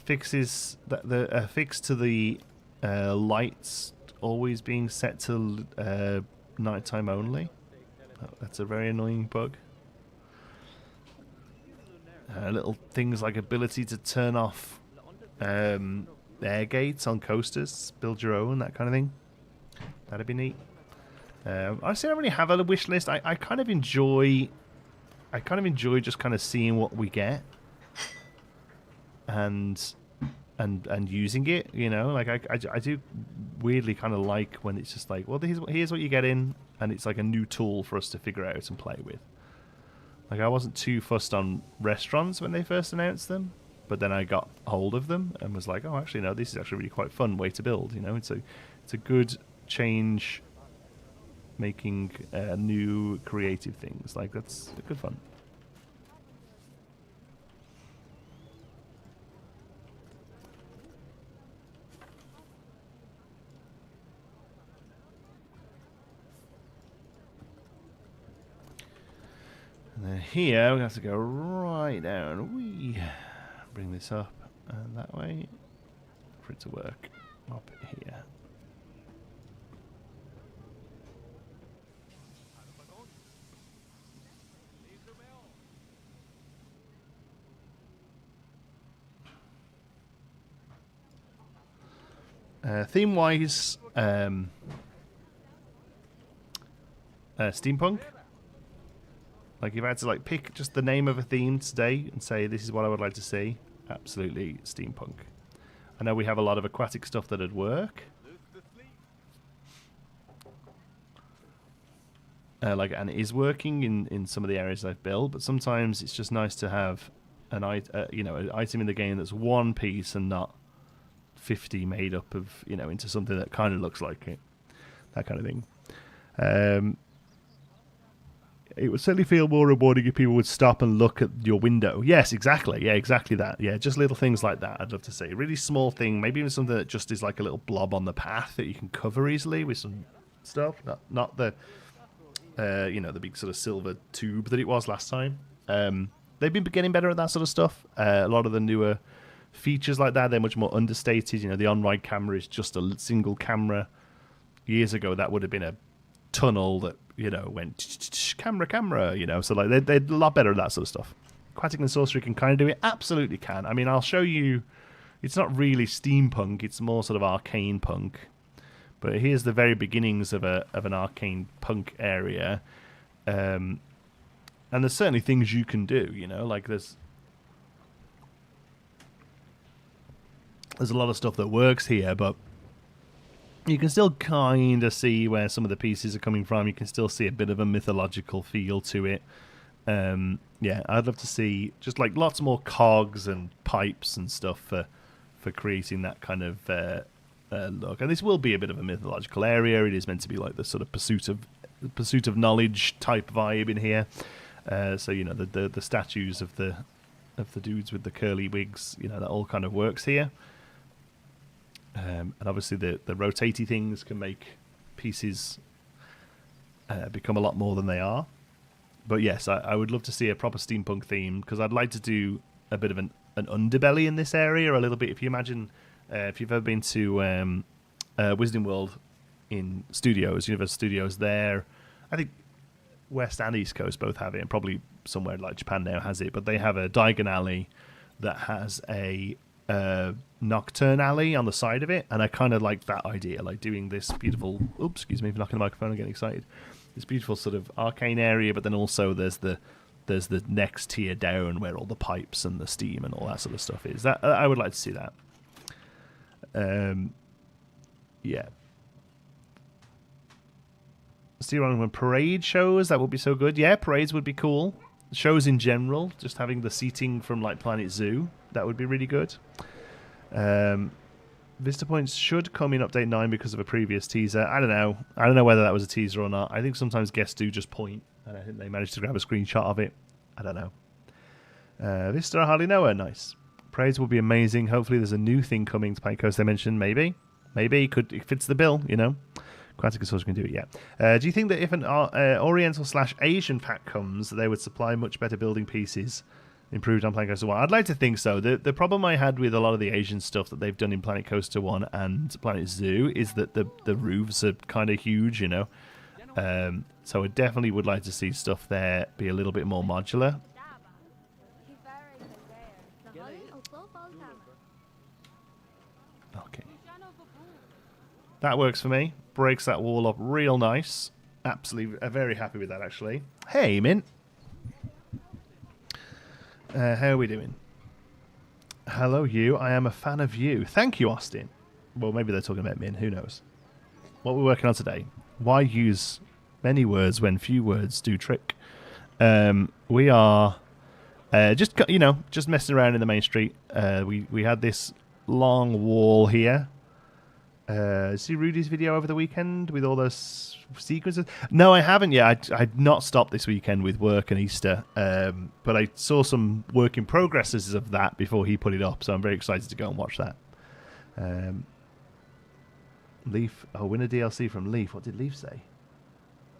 Fixes that the fix to the lights always being set to nighttime only. Oh, that's a very annoying bug. Little things like ability to turn off air gates on coasters, build your own, that kind of thing. That'd be neat. Honestly, I don't really have a wish list. I kind of enjoy just kind of seeing what we get. And using it, you know, like I do weirdly kind of like when it's just like, well, here's what you get in, and it's like a new tool for us to figure out and play with. Like I wasn't too fussed on restaurants when they first announced them, but then I got hold of them and was like, oh, actually no, this is actually really quite fun way to build. You know, it's a good change, making new creative things. Like that's good fun. And then here we have to go right down. We bring this up and that way for it to work. Up here. Theme-wise, steampunk. Like if I had to like pick just the name of a theme today and say this is what I would like to see, absolutely steampunk. I know we have a lot of aquatic stuff that'd work. and it is working in some of the areas I've built. But sometimes it's just nice to have an item in the game that's one piece and not 50 made up of into something that kind of looks like it, that kind of thing. It would certainly feel more rewarding if people would stop and look at your window. Yes, exactly. Yeah, exactly that. Yeah, just little things like that I'd love to see. A really small thing, maybe even something that just is like a little blob on the path that you can cover easily with some stuff. Not the the big sort of silver tube that it was last time. They've been getting better at that sort of stuff. A lot of the newer features like that, they're much more understated. The on-ride camera is just a single camera. Years ago, that would have been a tunnel that went camera. So like they're a lot better at that sort of stuff. Aquatic and Sorcery can kind of do it. Absolutely can. I mean, I'll show you. It's not really steampunk. It's more sort of arcane punk. But here's the very beginnings of an arcane punk area. And there's certainly things you can do, like there's a lot of stuff that works here, but you can still kind of see where some of the pieces are coming from. You can still see a bit of a mythological feel to it. Yeah, I'd love to see just like lots more cogs and pipes and stuff for creating that kind of look. And this will be a bit of a mythological area. It is meant to be like the sort of pursuit of knowledge type vibe in here. So the statues of the dudes with the curly wigs, that all kind of works here. And obviously the rotatey things can make pieces become a lot more than they are. But yes, I would love to see a proper steampunk theme, because I'd like to do a bit of an underbelly in this area a little bit. If you imagine, if you've ever been to Wizarding World in Studios, Universal Studios there, I think West and East Coast both have it, and probably somewhere like Japan now has it, but they have a Diagon Alley that has a Nocturne Alley on the side of it, and I kind of like that idea, like doing this beautiful, oops, excuse me for knocking the microphone, I'm getting excited, this beautiful sort of arcane area, but then also there's the next tier down where all the pipes and the steam and all that sort of stuff is. That I would like to see that. Yeah. See around when parade shows, that would be so good. Yeah, parades would be cool. Shows in general, just having the seating from like Planet Zoo, that would be really good. Vista Points should come in Update 9 because of a previous teaser. I don't know whether that was a teaser or not. I think sometimes guests do just point, and I think they managed to grab a screenshot of it. I don't know. Vista, I hardly know her. Nice. Parades will be amazing. Hopefully there's a new thing coming to Pine Coast they mentioned. Maybe. It fits the bill, Quantic Source can do it, yeah. Do you think that if an Oriental/Asian pack comes, they would supply much better building pieces improved on Planet Coaster 1? I'd like to think so. The problem I had with a lot of the Asian stuff that they've done in Planet Coaster 1 and Planet Zoo is that the roofs are kind of huge, So I definitely would like to see stuff there be a little bit more modular. Okay. That works for me. Breaks that wall up real nice. Absolutely, very happy with that, actually. Hey, Mint. How are we doing? Hello, you. I am a fan of you. Thank you, Austin. Well, maybe they're talking about Min. Who knows? What we're working on today. Why use many words when few words do trick? We are just messing around in the main street. We had this long wall here. See Rudy's video over the weekend with all those sequences? No, I haven't yet. I'd not stopped this weekend with work and Easter, but I saw some work in progresses of that before he put it up, so I'm very excited to go and watch that. Leaf, win a DLC from Leaf. What did Leaf say?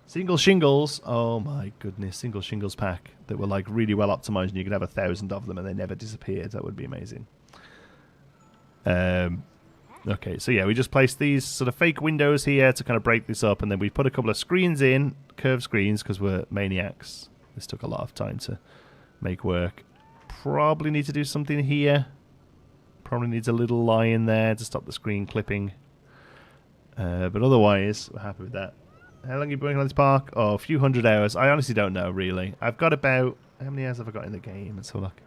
Single shingles. Oh my goodness, single shingles pack that were like really well optimized, and you could have 1,000 of them and they never disappeared. That would be amazing. Okay, so yeah, we just placed these sort of fake windows here to kind of break this up, and then we put a couple of screens in, curved screens, because we're maniacs. This took a lot of time to make work. Probably need to do something here. Probably needs a little line there to stop the screen clipping. But otherwise, we're happy with that. How long have you been working on this park? Oh, a few hundred hours. I honestly don't know, really. I've got about... How many hours have I got in the game? Let's have a look.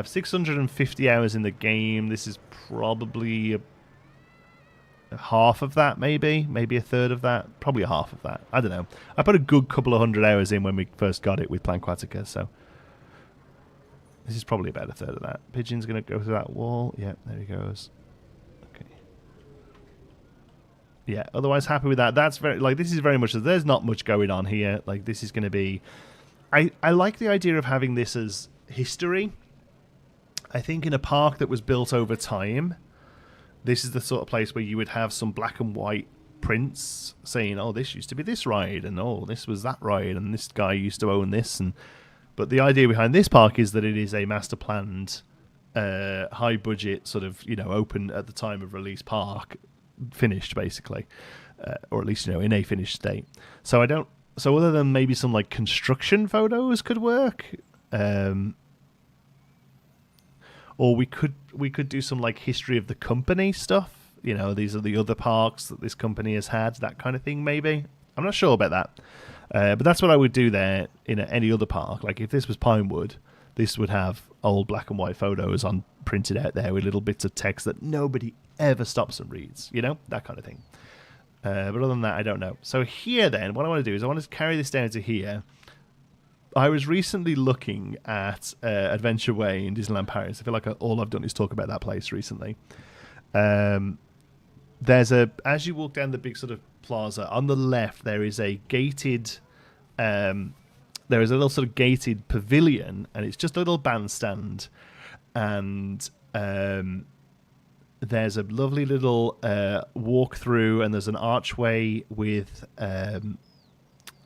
650 hours in the game. This is probably half of that, maybe a third of that, probably a half of that. I don't know. I put a good couple of 100 hours in when we first got it with Planquatica, so this is probably about a third of that. Pigeon's going to go through that wall. Yeah, there he goes. Okay. Yeah, otherwise happy with that. That's very, like, this is very much, there's not much going on here. Like, this is going to be, I like the idea of having this as history. I think in a park that was built over time, this is the sort of place where you would have some black and white prints saying, oh, this used to be this ride, and oh, this was that ride, and this guy used to own this. But the idea behind this park is that it is a master planned, high budget, sort of, open at the time of release park, finished basically, or at least, in a finished state. So other than maybe some like construction photos could work, or we could do some like history of the company stuff. These are the other parks that this company has had, that kind of thing. Maybe I'm not sure about that, but that's what I would do there in any other park. Like if this was Pinewood, this would have old black and white photos on printed out there with little bits of text that nobody ever stops and reads. That kind of thing. But other than that, I don't know. So here then, what I want to do is I want to carry this down to here. I was recently looking at Adventure Way in Disneyland Paris. I feel like all I've done is talk about that place recently. As you walk down the big sort of plaza, on the left there is a gated, there is a little sort of gated pavilion, and it's just a little bandstand, and there's a lovely little walk through, and there's an archway with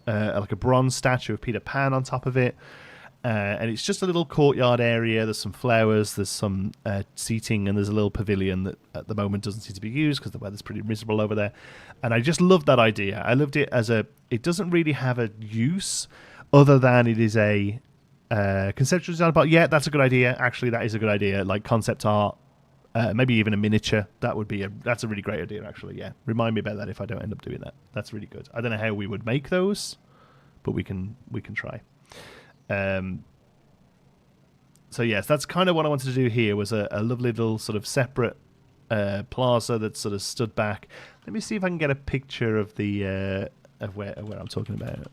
like a bronze statue of Peter Pan on top of it, and it's just a little courtyard area. There's some flowers, there's some seating, and there's a little pavilion that at the moment doesn't seem to be used because the weather's pretty miserable over there. And I just loved that idea. I loved it it doesn't really have a use other than it is a conceptual design. But yeah, that's a good idea. Actually, that is a good idea. Like concept art, maybe even a miniature. That's a really great idea. Actually, yeah. Remind me about that if I don't end up doing that. That's really good. I don't know how we would make those, but we can try. So yes, that's kind of what I wanted to do here, was a lovely little sort of separate plaza that sort of stood back. Let me see if I can get a picture of the of where I'm talking about.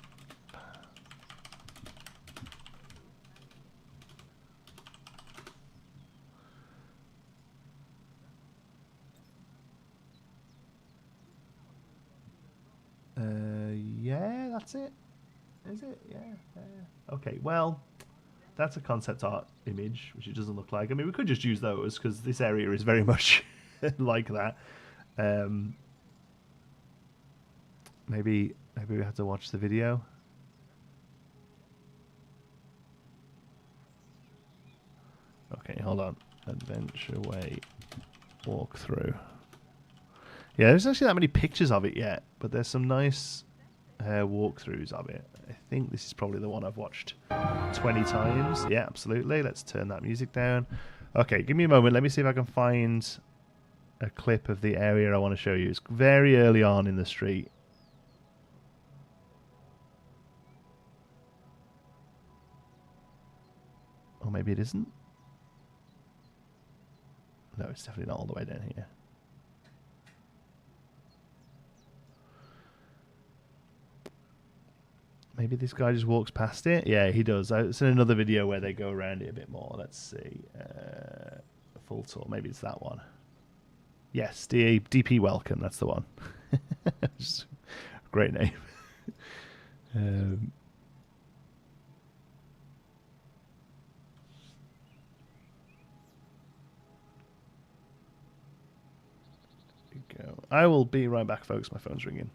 Yeah, that's it. Is it? Yeah. Okay, well, that's a concept art image, which it doesn't look like. I mean, we could just use those because this area is very much like that. Maybe we have to watch the video. Okay, hold on. Adventure Way walkthrough. Yeah, there's actually that many pictures of it yet, but there's some nice walkthroughs of it. I think this is probably the one I've watched 20 times. Yeah, absolutely. Let's turn that music down. Okay, give me a moment. Let me see if I can find a clip of the area I want to show you. It's very early on in the street. Or maybe it isn't. No, it's definitely not all the way down here. Maybe this guy just walks past it. Yeah, he does. It's in another video where they go around it a bit more. Let's see. Full tour. Maybe it's that one. Yes, DP Welcome. That's the one. Great name. There you go. I will be right back, folks. My phone's ringing.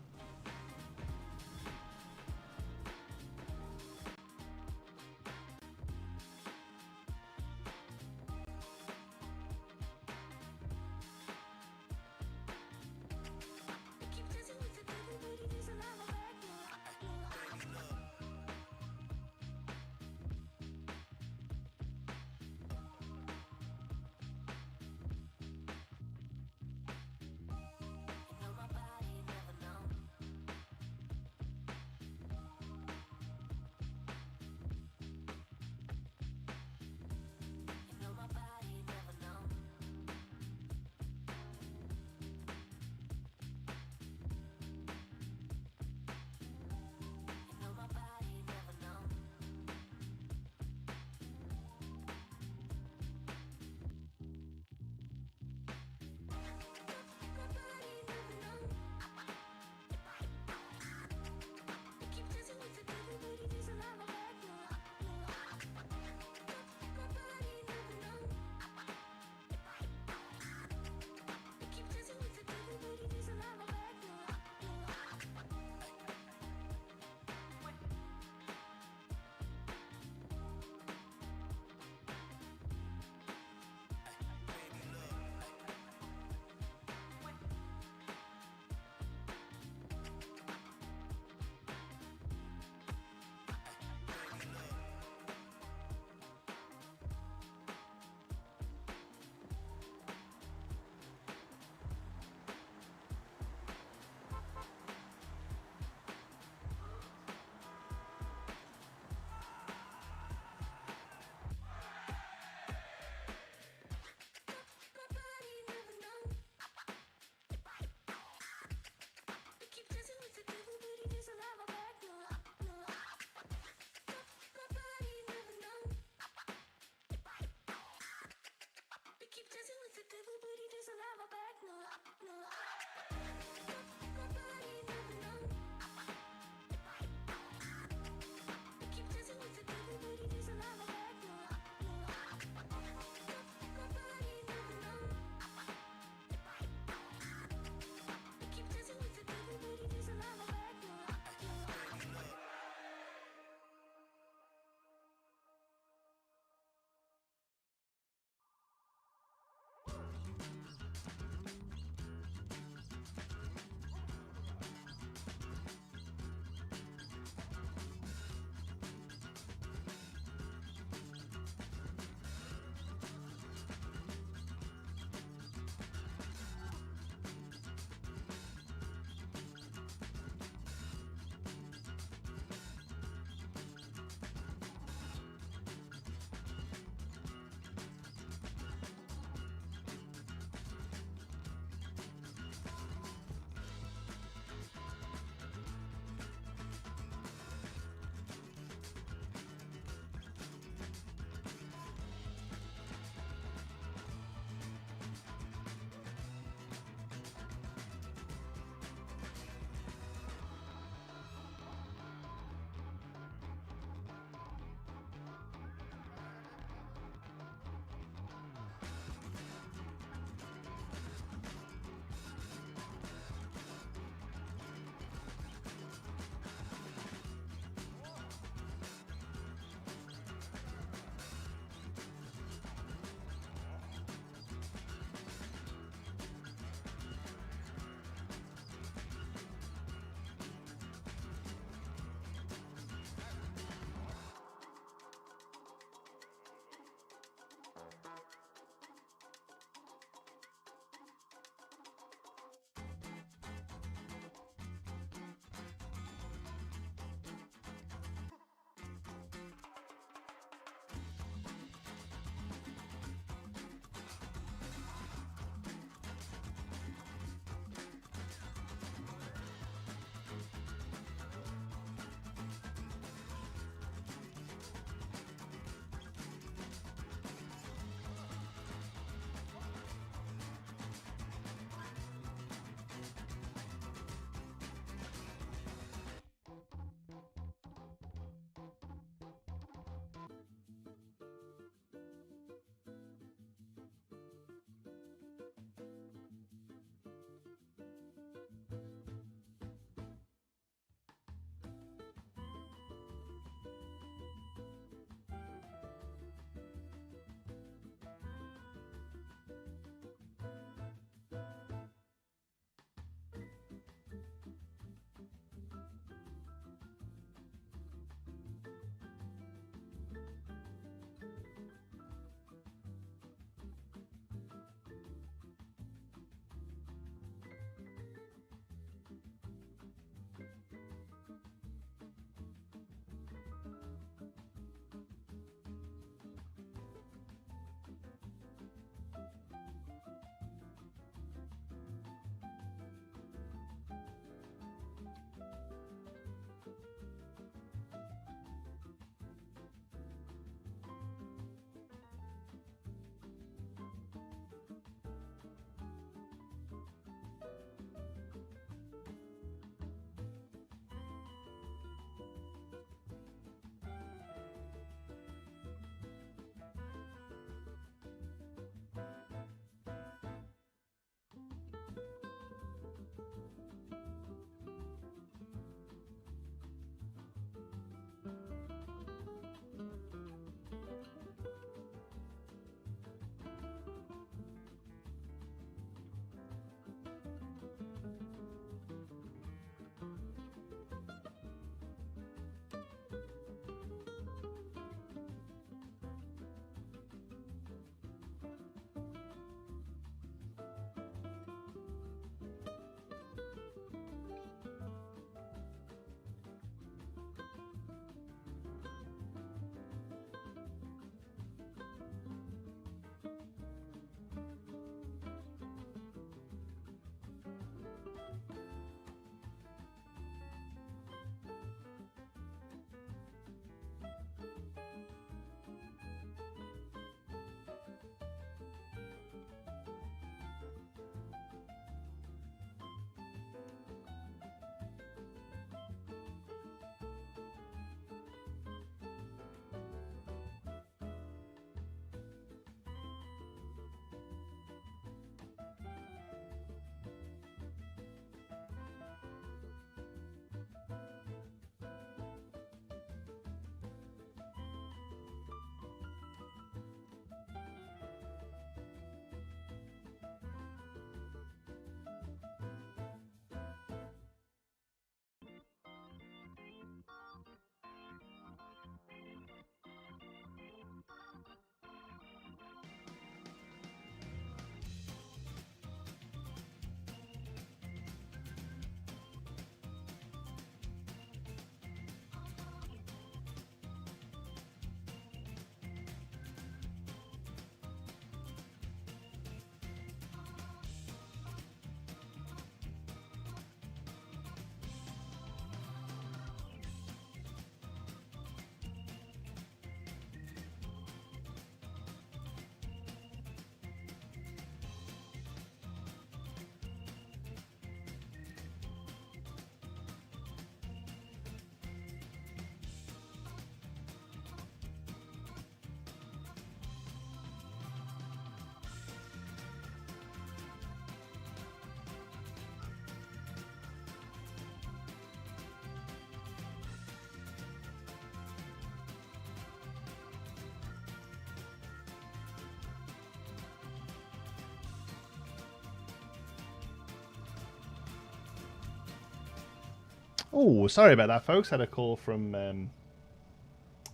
Oh, sorry about that, folks. Had a call from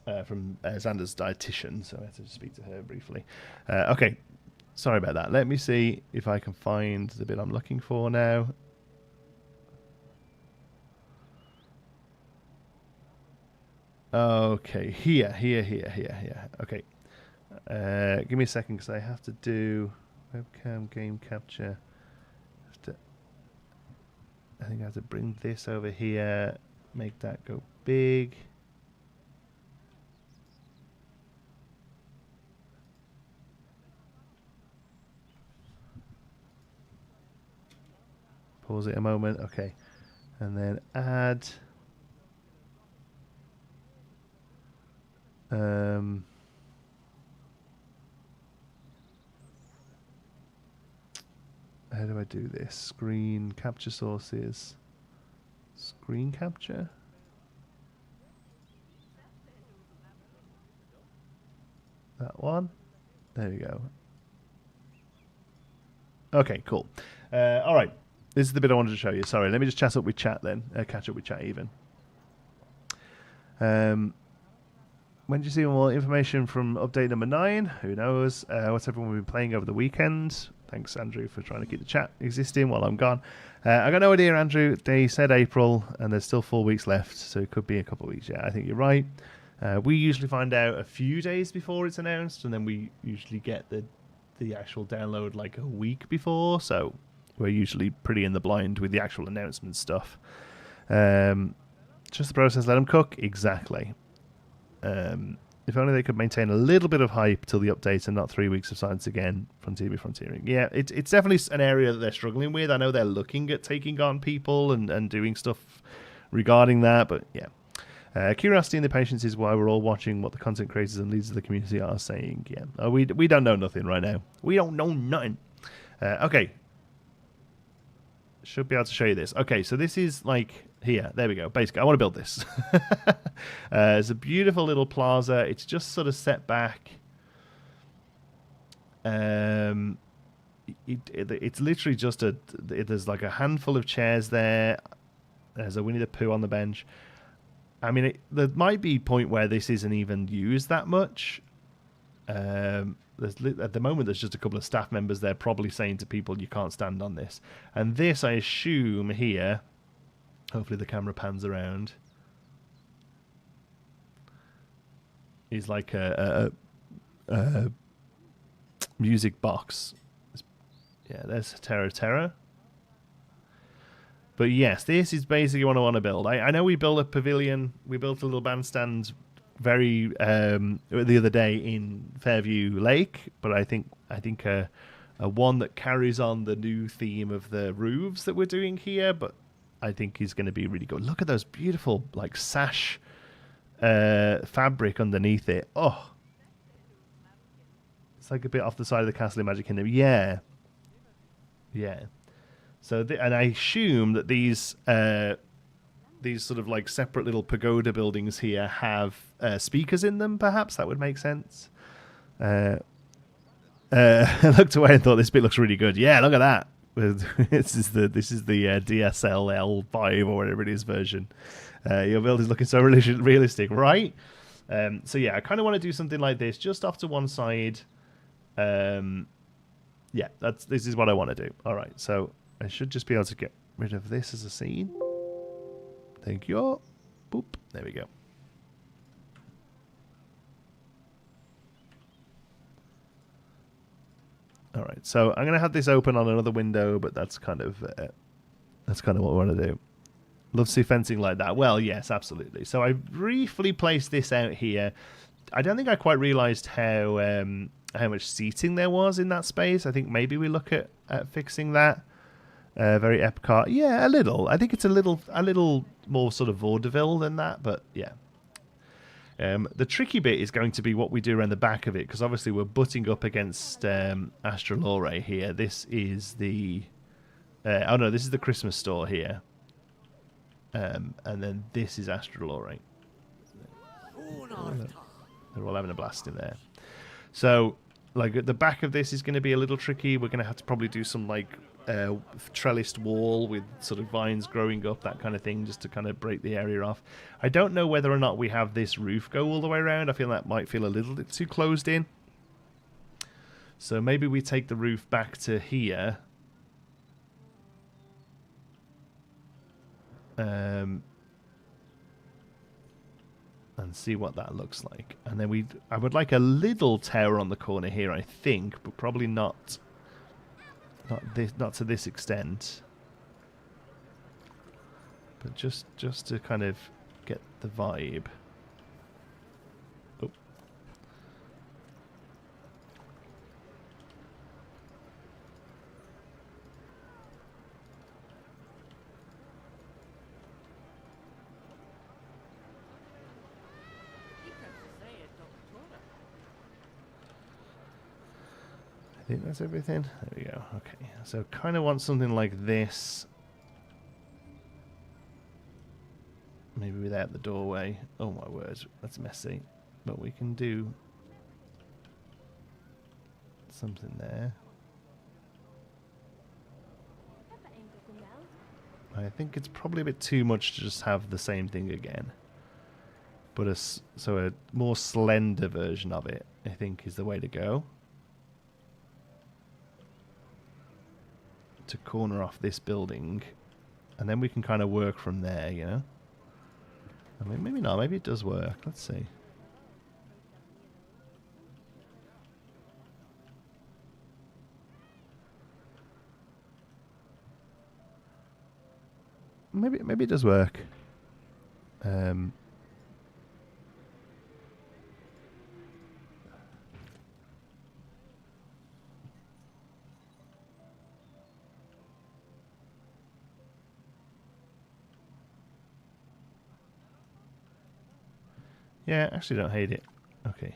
Xander's dietitian, so I had to speak to her briefly. Okay, sorry about that. Let me see if I can find the bit I'm looking for now. Okay, here. Okay, give me a second because I have to do webcam game capture. I think I have to bring this over here, make that go big. Pause it a moment. Okay, and then add. How do I do this? Screen capture sources. Screen capture? That one? There we go. Okay, cool. All right. This is the bit I wanted to show you. Sorry, let me just chat up with chat then. Catch up with chat even. When do you see more information from update number 9? Who knows? What's everyone been playing over the weekend? Thanks, Andrew, for trying to keep the chat existing while I'm gone. I got no idea, Andrew. They said April, and there's still 4 weeks left, so it could be a couple of weeks. Yeah, I think you're right. We usually find out a few days before it's announced, and then we usually get the actual download like a week before, so we're usually pretty in the blind with the actual announcement stuff. Just the process, let them cook. Exactly. If only they could maintain a little bit of hype till the update and not 3 weeks of silence again. Frontier be frontiering. Yeah, it's definitely an area that they're struggling with. I know they're looking at taking on people and doing stuff regarding that, but yeah. Curiosity and the patience is why we're all watching what the content creators and leaders of the community are saying. Yeah, we don't know nothing right now. We don't know nothing. Okay. Should be able to show you this. Okay, so this is like here. There we go. Basically, I want to build this. It's a beautiful little plaza. It's just sort of set back. It's literally just there's like a handful of chairs there. There's a Winnie the Pooh on the bench. I mean, there might be a point where this isn't even used that much. At the moment, there's just a couple of staff members there probably saying to people, you can't stand on this. And this, I assume, here, hopefully the camera pans around, is like a music box. Yeah, there's Terra. But yes, this is basically what I want to build. I know we built a pavilion. We built a little bandstand the other day in Fairview Lake, but I think a one that carries on the new theme of the roofs that we're doing here, but I think is going to be really good. Look at those beautiful like sash fabric underneath it. Oh, it's like a bit off the side of the castle in Magic Kingdom. Yeah. So and I assume that these sort of like separate little pagoda buildings here have speakers in them, perhaps. That would make sense. I looked away and thought this bit looks really good. Yeah, look at that. This is the DSLL 5 or whatever it is version. Your build is looking so realistic, right? So yeah, I kind of want to do something like this, just off to one side. Yeah, this is what I want to do. All right, so I should just be able to get rid of this as a scene. Thank you. Boop. There we go. All right. So I'm going to have this open on another window, but that's kind of what we want to do. Love to see fencing like that. Well, yes, absolutely. So I briefly placed this out here. I don't think I quite realized how much seating there was in that space. I think maybe we look at fixing that. Very Epcot. Yeah, a little. I think it's a little more sort of vaudeville than that, but yeah. The tricky bit is going to be what we do around the back of it, because obviously we're butting up against Astralore here. This is the... oh no, this is the Christmas store here. And then this is Astralore. They're all having a blast in there. So, like, at the back of this is going to be a little tricky. We're going to have to probably do some, like, trellised wall with sort of vines growing up, that kind of thing, just to kind of break the area off. I don't know whether or not we have this roof go all the way around. I feel that might feel a little bit too closed in. So maybe we take the roof back to here. And see what that looks like. And then I would like a little tower on the corner here, I think, but probably not to this extent. But just to kind of get the vibe. Oh. I think that's everything. There we go. Okay, so kind of want something like this. Maybe without the doorway. Oh my word, that's messy. But we can do something there. I think it's probably a bit too much to just have the same thing again. But a more slender version of it, I think, is the way to go. To corner off this building, and then we can kind of work from there, you know. I mean, maybe not. Maybe it does work. Let's see. Maybe it does work. Yeah, actually don't hate it. Okay.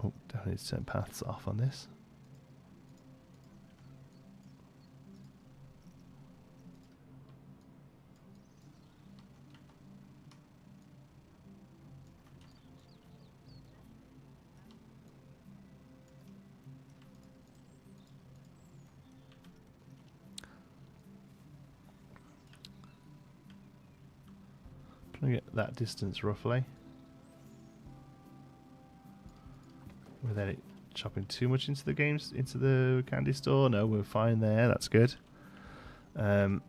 Oh, definitely need to turn paths off on this. Trying to get that distance roughly without it chopping too much into the candy store. No, we're fine there. That's good. Okay,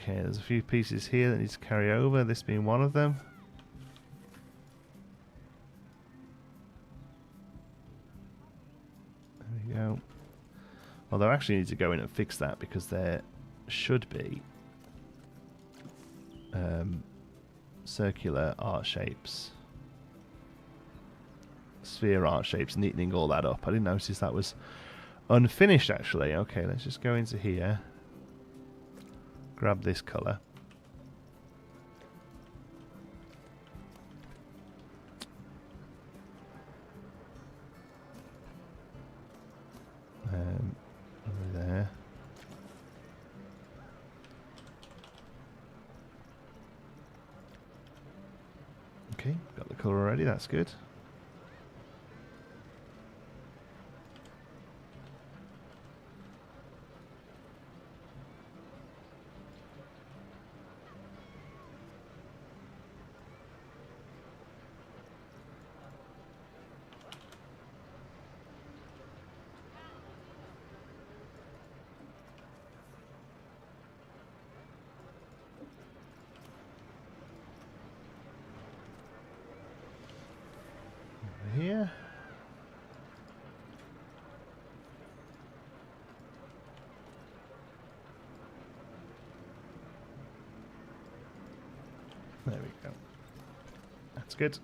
there's a few pieces here that need to carry over. This being one of them. There we go. Although I actually need to go in and fix that because there should be circular art shapes, sphere art shapes, neatening all that up. I didn't notice that was unfinished actually. Okay, let's just go into here, grab this colour. Over there. Okay, got the colour already, that's good. Here. There we go. That's good.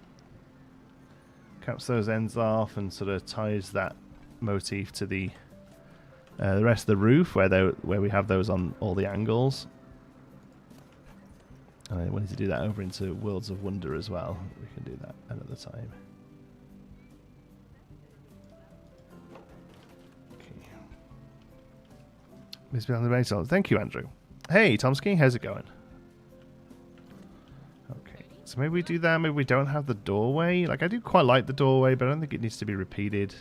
Caps those ends off and sort of ties that motif to the rest of the roof where we have those on all the angles. And I wanted to do that over into Worlds of Wonder as well. We can do that another time. Thank you, Andrew. Hey, Tomsky, how's it going? Okay, So maybe we do that. Maybe we don't have the doorway. Like, I do quite like the doorway, but I don't think it needs to be repeated.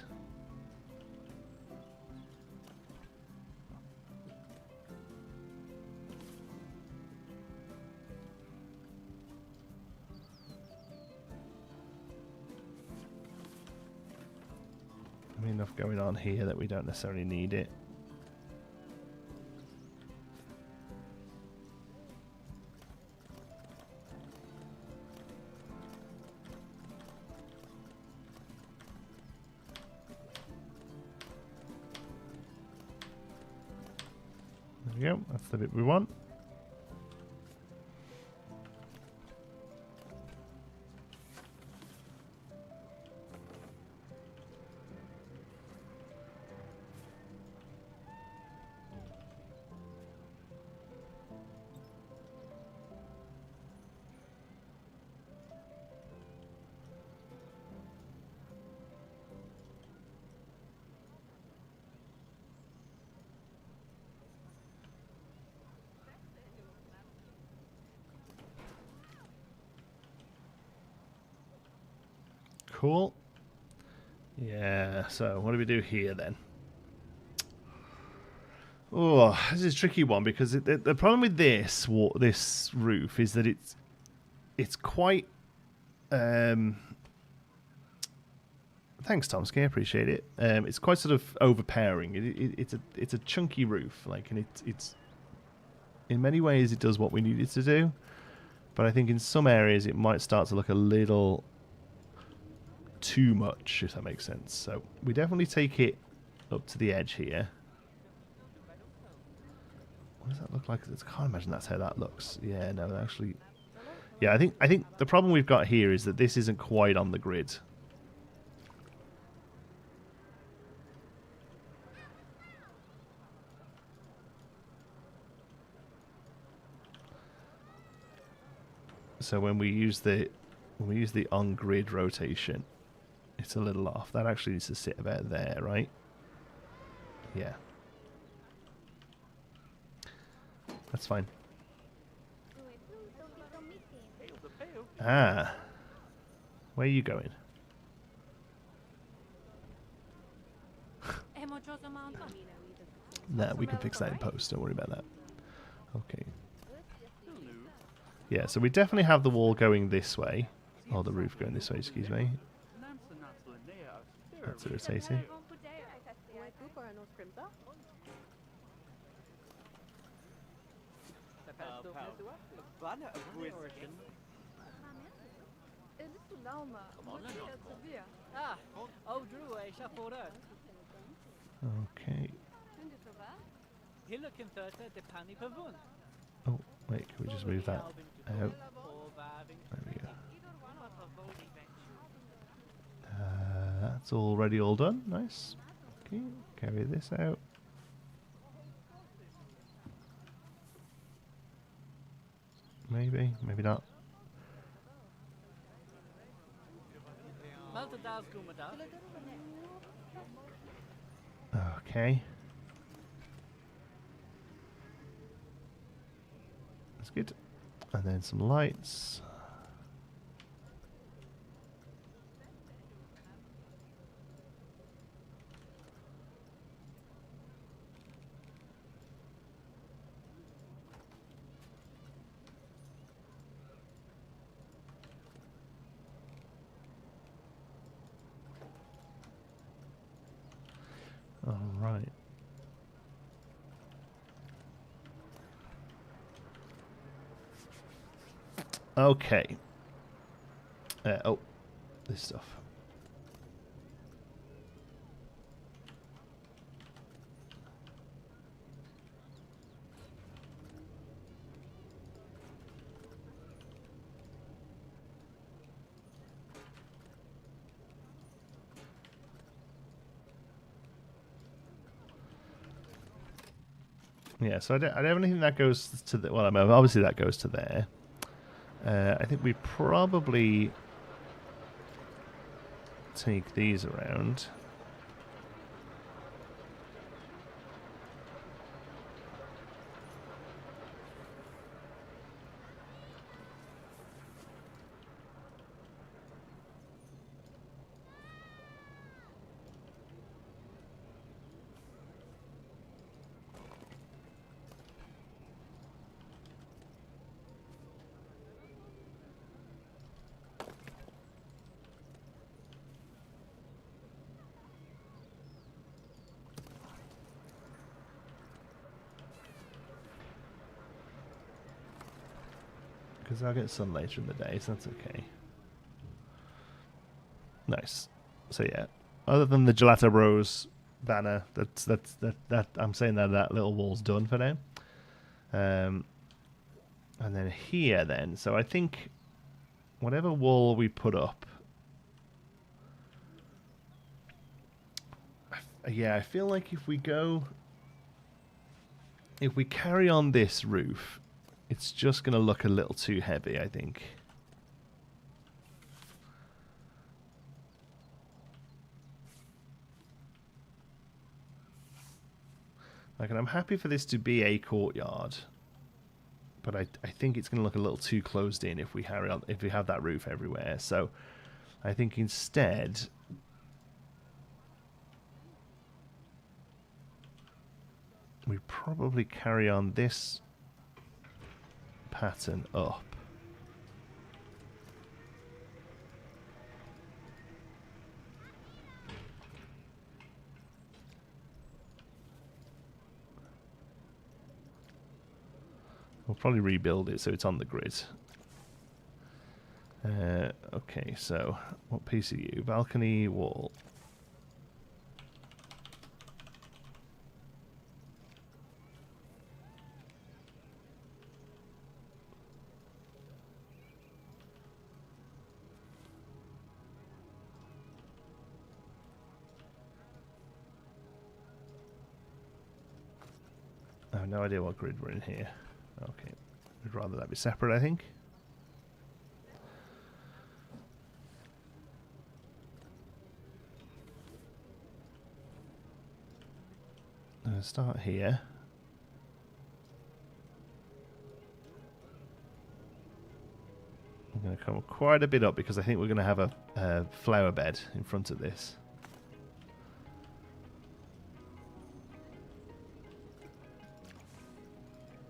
I mean, enough going on here that we don't necessarily need it. There we go, that's the bit we want. Cool. Yeah, so what do we do here then? Oh, this is a tricky one because the problem with this roof is that it's quite... thanks, Tomsky, I appreciate it. It's quite sort of overpowering. It's a chunky roof, like, and it's in many ways it does what we need it to do, but I think in some areas it might start to look a little too much, if that makes sense. So we definitely take it up to the edge here. What does that look like? I can't imagine that's how that looks. Yeah, no, actually, yeah, I think the problem we've got here is that this isn't quite on the grid. So when we use the on-grid rotation, it's a little off. That actually needs to sit about there, right? Yeah. That's fine. Ah. Where are you going? Nah, we can fix that in post. Don't worry about that. Okay. Yeah, so we definitely have the wall going this way. Or the roof going this way, excuse me. That's irritating. Okay. Oh, wait, can we just move that out? There we go. That's already all done. Nice. Okay, carry this out. Maybe, maybe not. Okay. That's good. And then some lights. All right. Okay. Oh, this stuff. Yeah, so I don't think that goes to the... Well, I mean, obviously that goes to there. I think we probably take these around. because I'll get sun later in the day, so that's okay. Nice. So yeah, other than the Gelato Bros banner, that I'm saying that little wall's done for now. And then here, then, so I think whatever wall we put up, yeah, I feel like if we carry on this roof, it's just going to look a little too heavy, I think. Like, and I'm happy for this to be a courtyard, but I think it's going to look a little too closed in if we have that roof everywhere. So I think instead we probably carry on this pattern up. We'll probably rebuild it so it's on the grid. Okay, so what piece are you? Balcony wall. I have no idea what grid we're in here. Okay, we'd rather that be separate, I think. I'm going to start here. I'm going to come quite a bit up because I think we're going to have a flower bed in front of this.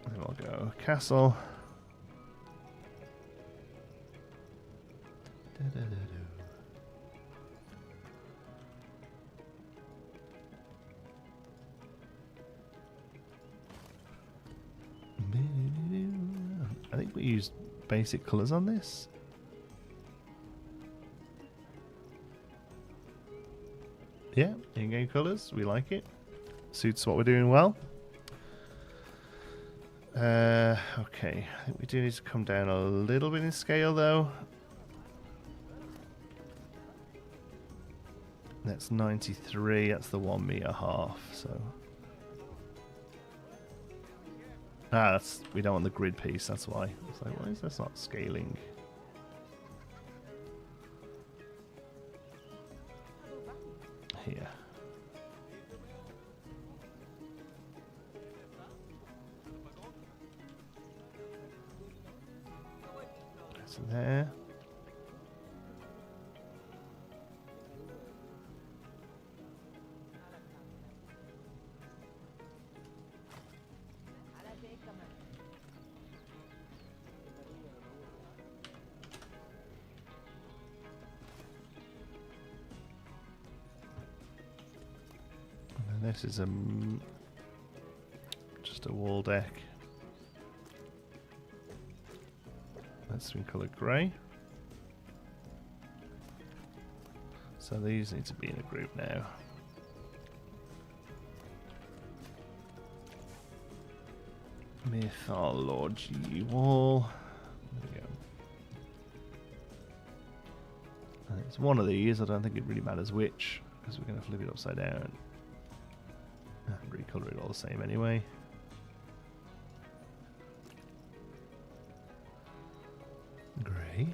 Then we'll go castle. I think we used basic colours on this. Yeah, in-game colours, we like it. Suits what we're doing well. Okay, I think we do need to come down a little bit in scale though. That's 93, that's the 1 meter half, so. We don't want the grid piece, that's why. It's like, why is this not scaling? Here. So there. This is just a wall deck. That's been coloured grey. So these need to be in a group now. Mythology wall. There we go. And it's one of these. I don't think it really matters which, because we're going to flip it upside down. And recolor it all the same anyway. Grey.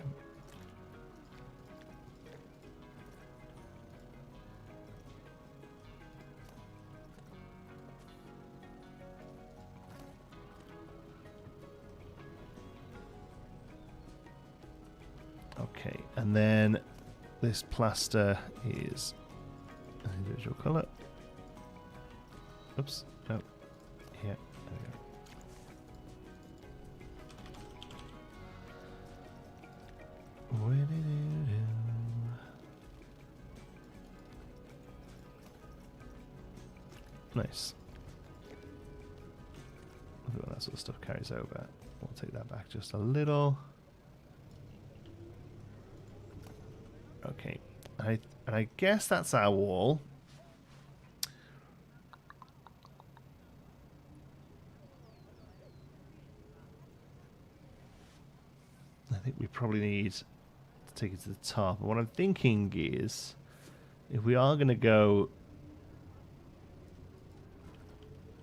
Okay, and then this plaster is an individual colour. Oops, no. Yeah, there we go. Nice. Look at what that sort of stuff carries over. We'll take that back just a little. I guess that's our wall. I think we probably need to take it to the top. And what I'm thinking is, if we are going to go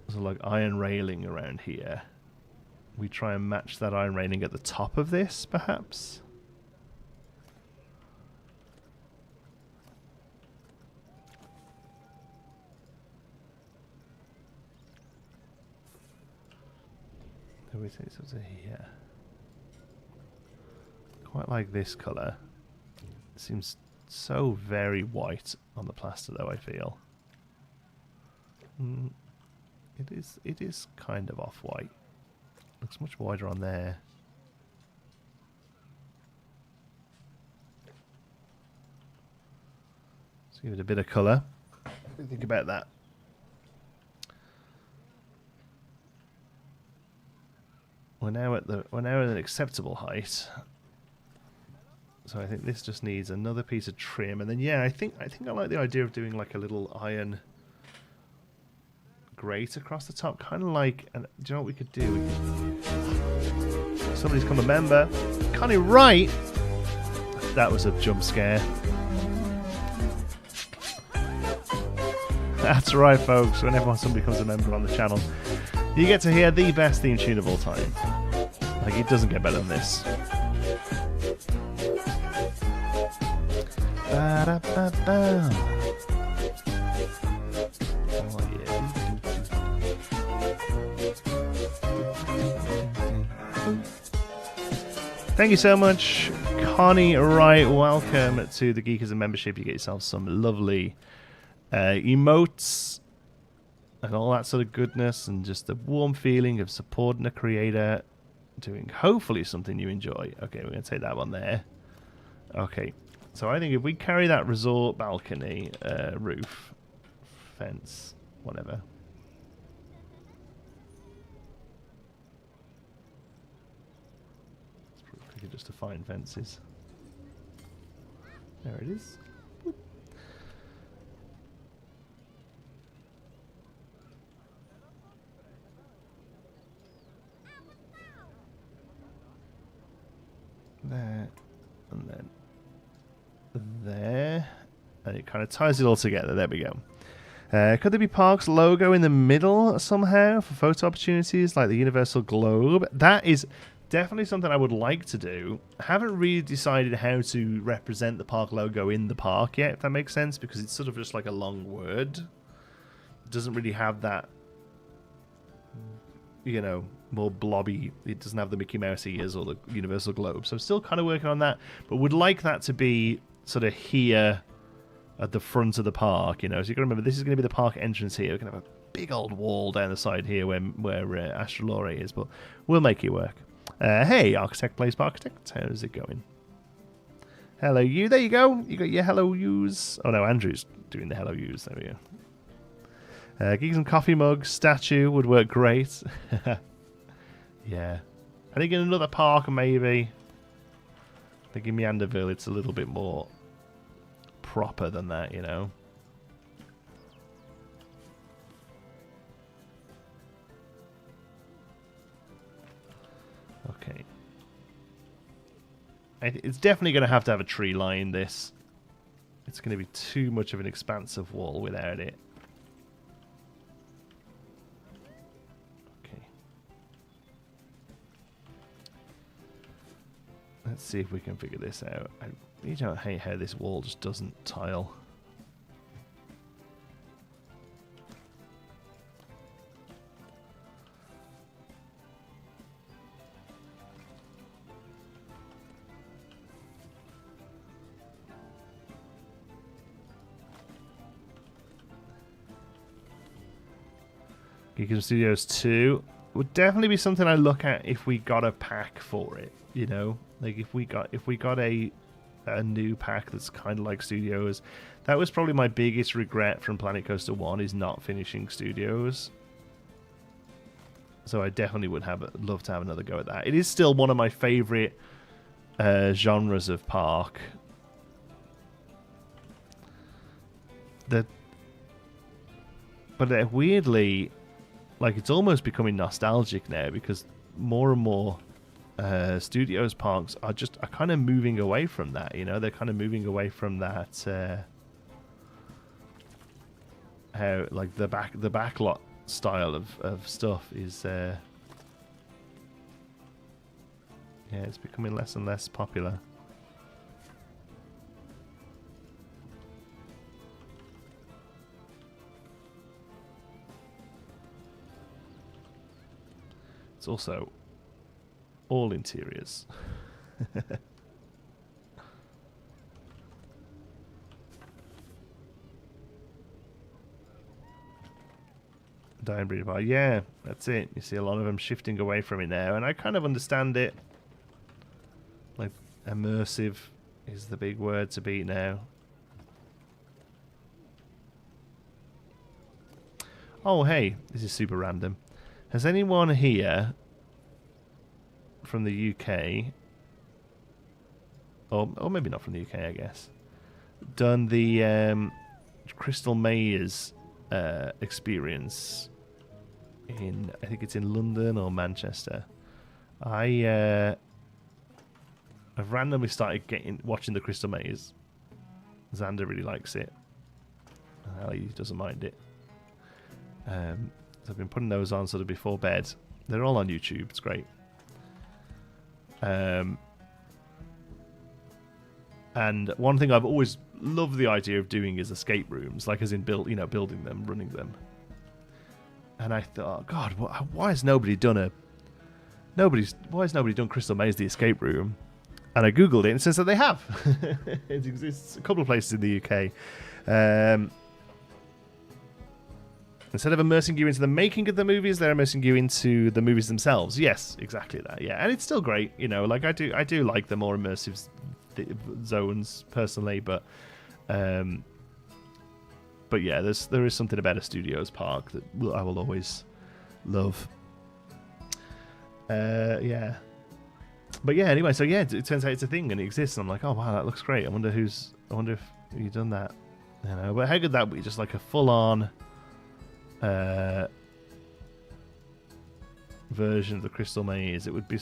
sort of like iron railing around here, we try and match that iron railing at the top of this, perhaps. So we take sort of here. Quite like this colour. It seems so very white on the plaster, though, I feel. It is kind of off-white. Looks much wider on there. Let's give it a bit of colour. What do you think about that? We're now at an acceptable height. So I think this just needs another piece of trim, and then yeah, I think I like the idea of doing like a little iron grate across the top, kind of like. And do you know what we could do? Somebody's come a member. Connie Wright. That was a jump scare. That's right, folks. Whenever somebody becomes a member on the channel, you get to hear the best theme tune of all time. Like, it doesn't get better than this. Ba-da-ba-ba. Oh, yeah. Thank you so much, Connie Wright. Welcome to the Geekers and membership. You get yourself some lovely emotes and all that sort of goodness, and just the warm feeling of supporting a creator doing hopefully something you enjoy. Okay, we're going to take that one there. Okay, so I think if we carry that resort balcony, roof, fence, whatever. It's pretty quicker just to find fences. There it is. Whoop. There, and then there, and it kind of ties it all together. There we go. Could there be Park's logo in the middle somehow for photo opportunities, like the universal globe? That is definitely something I would like to do. I haven't really decided how to represent the Park logo in the park yet, if that makes sense, because it's sort of just like a long word. It doesn't really have that, you know, more blobby. It doesn't have the Mickey Mouse ears or the universal globe. So I'm still kind of working on that, but would like that to be sort of here at the front of the park, you know. So you got to remember, this is going to be the park entrance here. We're going to have a big old wall down the side here where Astrolore is, but we'll make it work. Hey, Architect Plays Architect, how's it going? Hello, you. There you go. You got your hello yous. Oh no, Andrew's doing the hello yous. There we go. Geeks and coffee mug statue would work great. Yeah, I think in another park maybe. I think in MeanderVille it's a little bit more proper than that, you know. Okay. It's definitely going to have a tree line, this. It's going to be too much of an expansive wall without it. Okay. Let's see if we can figure this out. I really don't hate how this wall just doesn't tile. Geekdom Studios 2 would definitely be something I look at if we got a pack for it, you know, like if we got a new pack that's kind of like Studios. That was probably my biggest regret from Planet Coaster 1, is not finishing Studios. So I definitely would love to have another go at that. It is still one of my favorite genres of park. the but weirdly, like, it's almost becoming nostalgic now, because more and more studios parks are kind of moving away from that. They're kind of moving away from that. How, like, the backlot style of stuff is. Yeah, it's becoming less and less popular. It's also all interiors. Dying Breed Bar. Yeah, that's it. You see a lot of them shifting away from it now, and I kind of understand it. Like, immersive is the big word to beat now. Oh, hey, this is super random. Has anyone here from the UK, or maybe not from the UK, I guess, done the Crystal Maze experience in, I think it's in London or Manchester? I've randomly started watching the Crystal Maze. Xander really likes it. Ali doesn't mind it. So I've been putting those on sort of before bed. They're all on YouTube. It's great. And one thing I've always loved the idea of doing is escape rooms, like as in building them, running them. And I thought, God, why has nobody done Crystal Maze the escape room? And I googled it, and it says that they have. It exists a couple of places in the UK. Instead of immersing you into the making of the movies, they're immersing you into the movies themselves. Yes, exactly that. Yeah, and it's still great. Like I do like the more immersive zones personally, but yeah, there is something about a studios park that I will always love. Yeah. But yeah, anyway, so yeah, it turns out it's a thing and it exists. And I'm like, oh wow, that looks great. I wonder if you've done that. But how could that be? Just like a full-on version of the Crystal Maze. It would be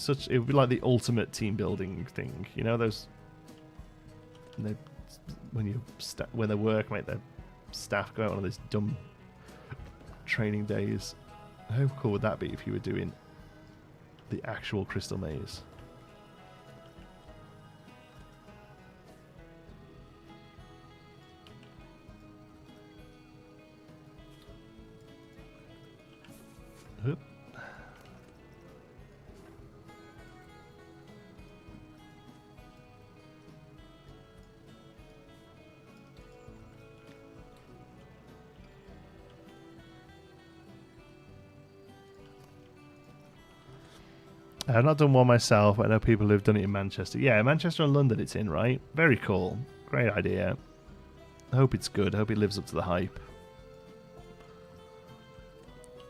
like the ultimate team building thing. Those when they work, make their staff go out on these dumb training days. How cool would that be if you were doing the actual Crystal Maze? Oop. I've not done one myself. I know people who've done it in Manchester. Yeah, Manchester and London it's in, right? Very cool. Great idea. I hope it's good. I hope it lives up to the hype.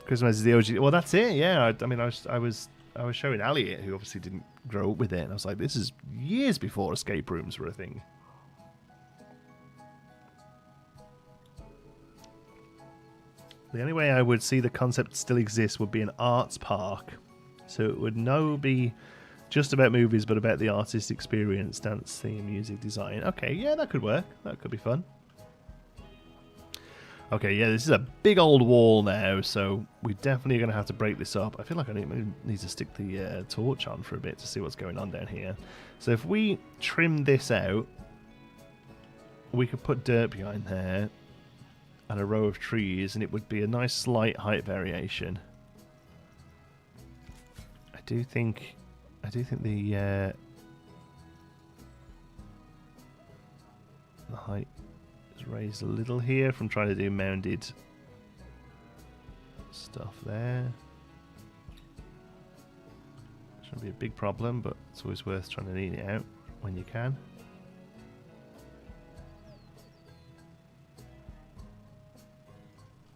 Christmas is the OG. Well, that's it. Yeah, I mean, I was showing Ali it, who obviously didn't grow up with it, and I was like, this is years before escape rooms were a thing. The only way I would see the concept still exist would be an arts park, so it would no be just about movies, but about the artist experience, dance, theme, music, design. Okay, yeah, that could work. That could be fun. Okay, yeah, this is a big old wall now, so we're definitely going to have to break this up. I feel like I need to stick the torch on for a bit to see what's going on down here. So if we trim this out, we could put dirt behind there and a row of trees, and it would be a nice slight height variation. I do think the height raised a little here from trying to do mounded stuff there. Shouldn't be a big problem, but it's always worth trying to neaten it out when you can.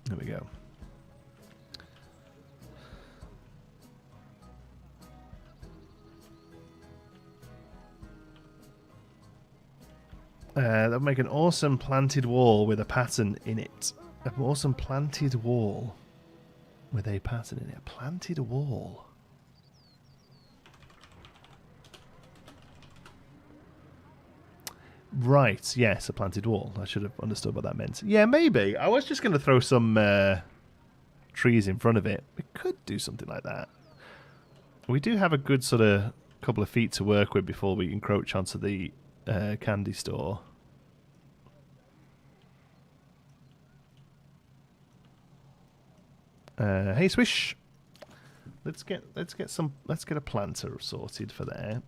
There we go. That would make an awesome planted wall with a pattern in it. An awesome planted wall with a pattern in it. A planted wall. Right, yes, a planted wall. I should have understood what that meant. Yeah, maybe. I was just going to throw some trees in front of it. We could do something like that. We do have a good sort of couple of feet to work with before we encroach onto the candy store. Hey, Swish. Let's get a planter sorted for there.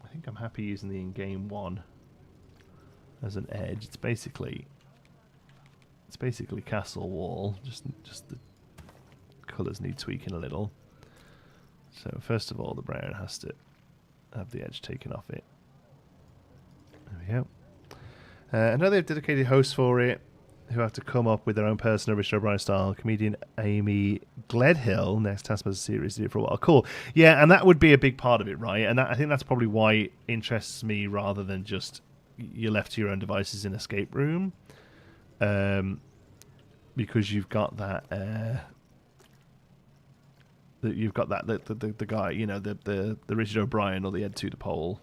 I think I'm happy using the in-game one as an edge. It's basically castle wall. Just the colours need tweaking a little. So first of all, the brown has to have the edge taken off it. There we go. I know they've dedicated hosts for it who have to come up with their own personal Richard O'Brien style. Comedian Amy Gledhill, next Taskmaster series, did it for a while. Cool. Yeah, and that would be a big part of it, right? And I think that's probably why it interests me rather than just you're left to your own devices in escape room. Because you've got that... you've got that the guy, you know, the Richard O'Brien or the Ed to the Pole.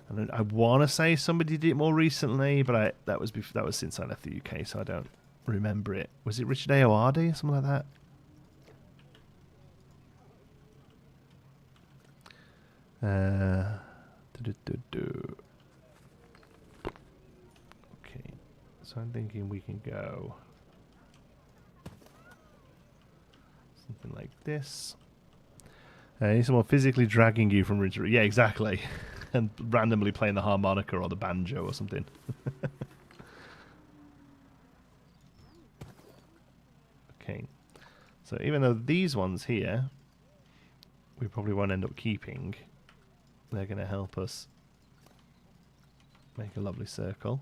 And I want to say somebody did it more recently, but that was since I left the UK, so I don't remember it. Was it Richard Ayoade or something like that? Okay, so I'm thinking we can go something like this. Someone physically dragging you from Richard. Yeah, exactly. And randomly playing the harmonica or the banjo or something. Okay. So even though these ones here we probably won't end up keeping, they're going to help us make a lovely circle.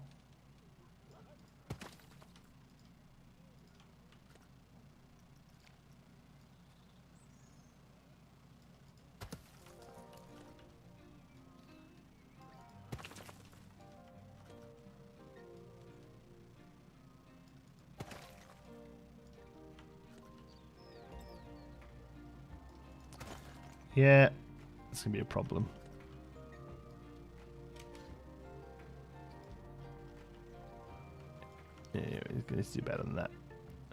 Yeah, it's going to be a problem. Yeah, it's going to do better than that.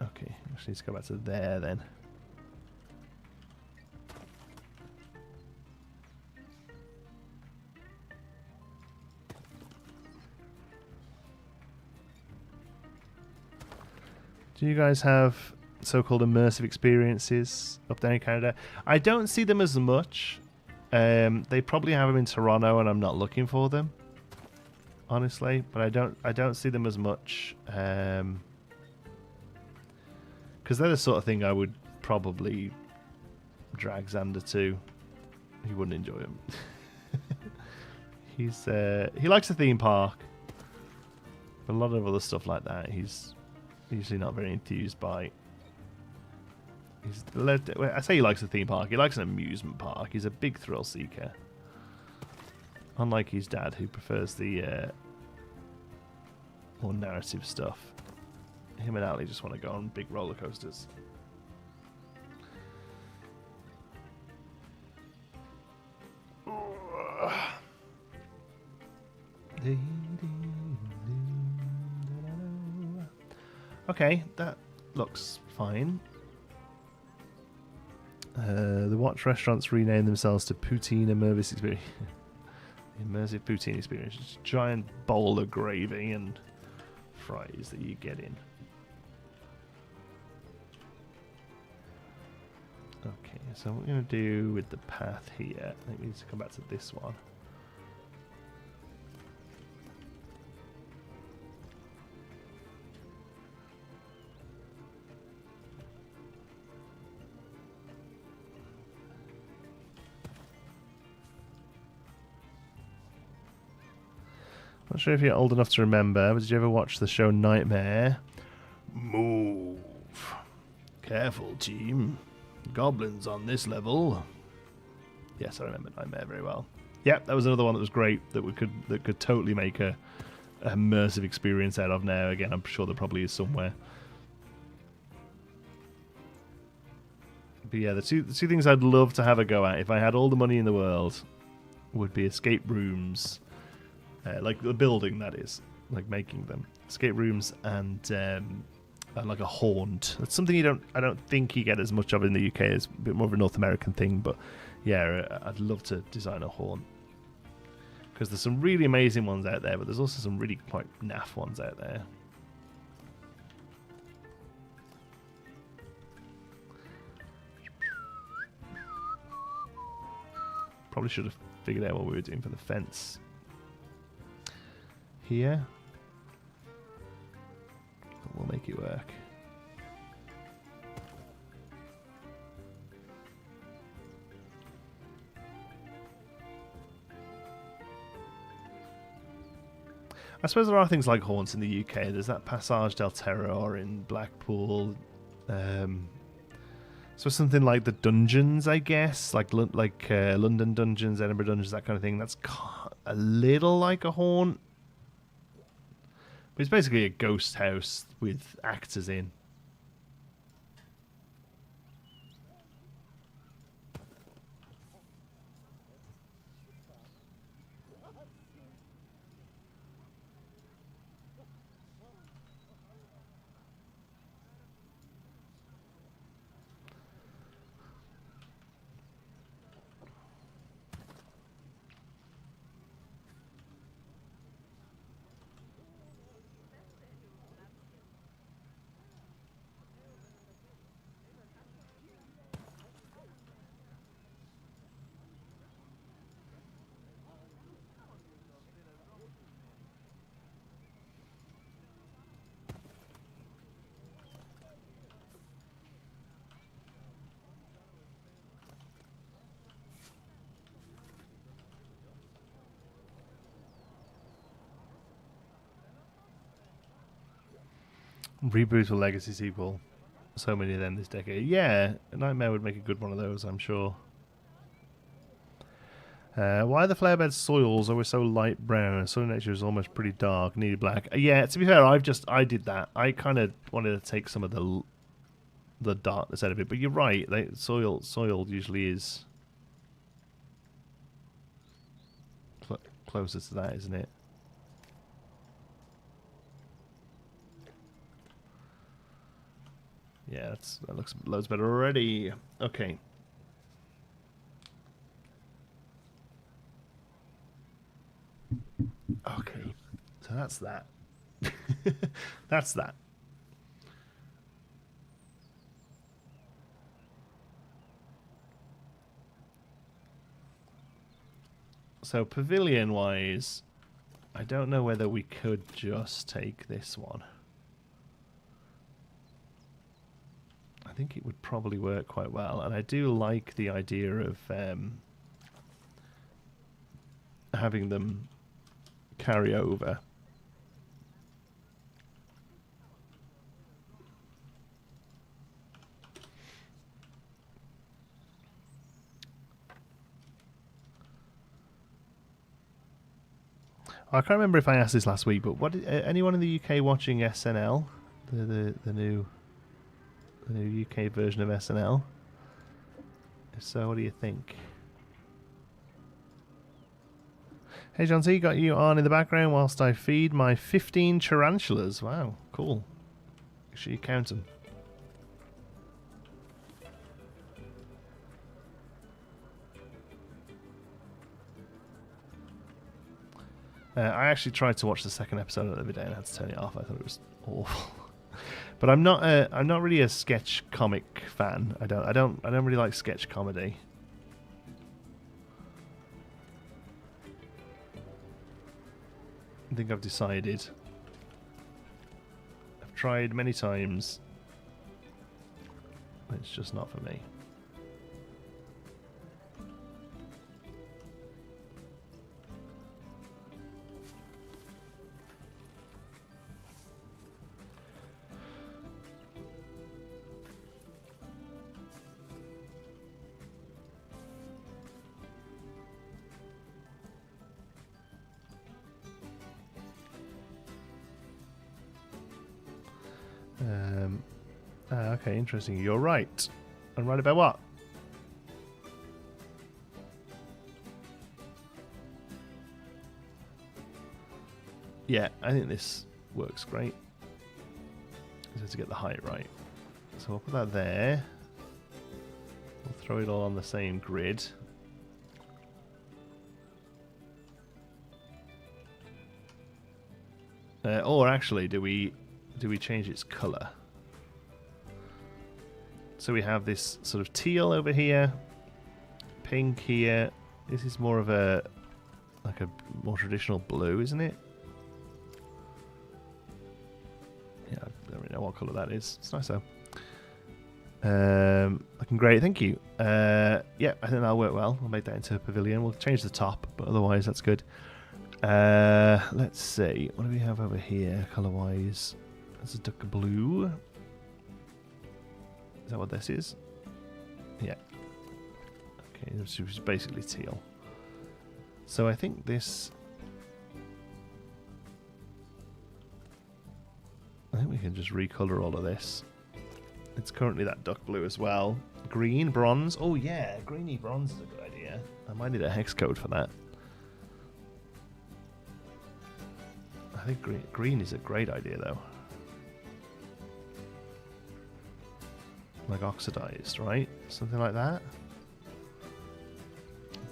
Okay, actually let's go back to there then. Do you guys have so-called immersive experiences up there in Canada? I don't see them as much. They probably have them in Toronto, and I'm not looking for them, honestly. But I don't see them as much because they're the sort of thing I would probably drag Xander to. He wouldn't enjoy them. He likes a theme park, but a lot of other stuff like that he's usually not very enthused by. I say he likes a theme park. He likes an amusement park. He's a big thrill seeker. Unlike his dad, who prefers the more narrative stuff. Him and Ali just want to go on big roller coasters. Okay, that looks fine. The watch restaurants rename themselves to Poutine Immersive Experience. Immersive Poutine Experience. Just a giant bowl of gravy and fries that you get in. Okay, so what we're going to do with the path here, I think we need to come back to this one. Not sure if you're old enough to remember, but did you ever watch the show Nightmare? Move. Careful, team. Goblins on this level. Yes, I remember Nightmare very well. Yeah, that was another one that was great that could totally make a immersive experience out of now. Again, I'm sure there probably is somewhere. But yeah, the two things I'd love to have a go at if I had all the money in the world would be escape rooms, like the building, that is, like making them escape rooms, and like a haunt. That's something I don't think you get as much of in the UK. It's a bit more of a North American thing, but yeah, I'd love to design a haunt. Because there's some really amazing ones out there, but there's also some really quite naff ones out there. Probably should have figured out what we were doing for the fence. Here. We'll make it work. I suppose there are things like haunts in the UK. There's that Passage del Terror in Blackpool. So something like the dungeons, I guess, like London dungeons, Edinburgh dungeons, that kind of thing. That's a little like a haunt. But it's basically a ghost house with actors in. Reboot or legacy sequel. So many of them this decade. Yeah, Nightmare would make a good one of those, I'm sure. Why are the flare bed soils always so light brown? Soil nature is almost pretty dark, needed black. Yeah, to be fair, I did that. I kind of wanted to take some of the darkness out of it, but you're right. Soil usually is closer to that, isn't it? Yeah, that looks loads better already. Okay. Okay. So that's that. That's that. So pavilion-wise, I don't know whether we could just take this one. I think it would probably work quite well, and I do like the idea of having them carry over. I can't remember if I asked this last week, but anyone in the UK watching SNL, the new UK version of SNL? If so, what do you think? Hey Jonti, got you on in the background whilst I feed my 15 tarantulas. Wow, cool. Make sure you count them. I actually tried to watch the second episode the other day and I had to turn it off. I thought it was awful. But I'm not really a sketch comic fan. I don't really like sketch comedy. I think I've decided. I've tried many times. It's just not for me. Okay, interesting. You're right. I'm right about what? Yeah, I think this works great. Just to get the height right. So we'll put that there. We'll throw it all on the same grid. Or actually, do we change its color? So we have this sort of teal over here, pink here. This is more of a more traditional blue, isn't it? Yeah, I don't really know what colour that is. It's nice though. Looking great, thank you. Yeah, I think that'll work well. We'll make that into a pavilion. We'll change the top, but otherwise that's good. Let's see. What do we have over here, colour-wise? That's a dark blue. Is that what this is? Yeah. Okay, this is basically teal. So I think this... I think we can just recolour all of this. It's currently that duck blue as well. Green, bronze. Oh yeah, greeny bronze is a good idea. I might need a hex code for that. I think green is a great idea though. Like oxidized, right? Something like that.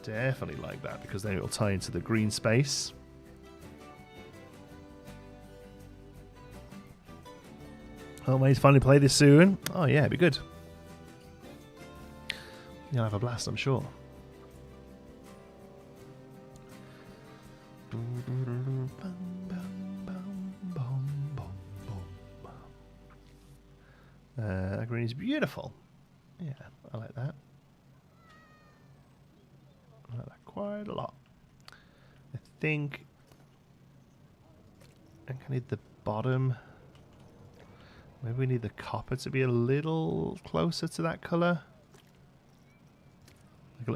Definitely like that because then it will tie into the green space. Oh, mate, finally play this soon. Oh yeah, it'd be good. You'll have a blast, I'm sure. Green is beautiful. Yeah, I like that. I like that quite a lot. I think I need the bottom. Maybe we need the copper to be a little closer to that colour.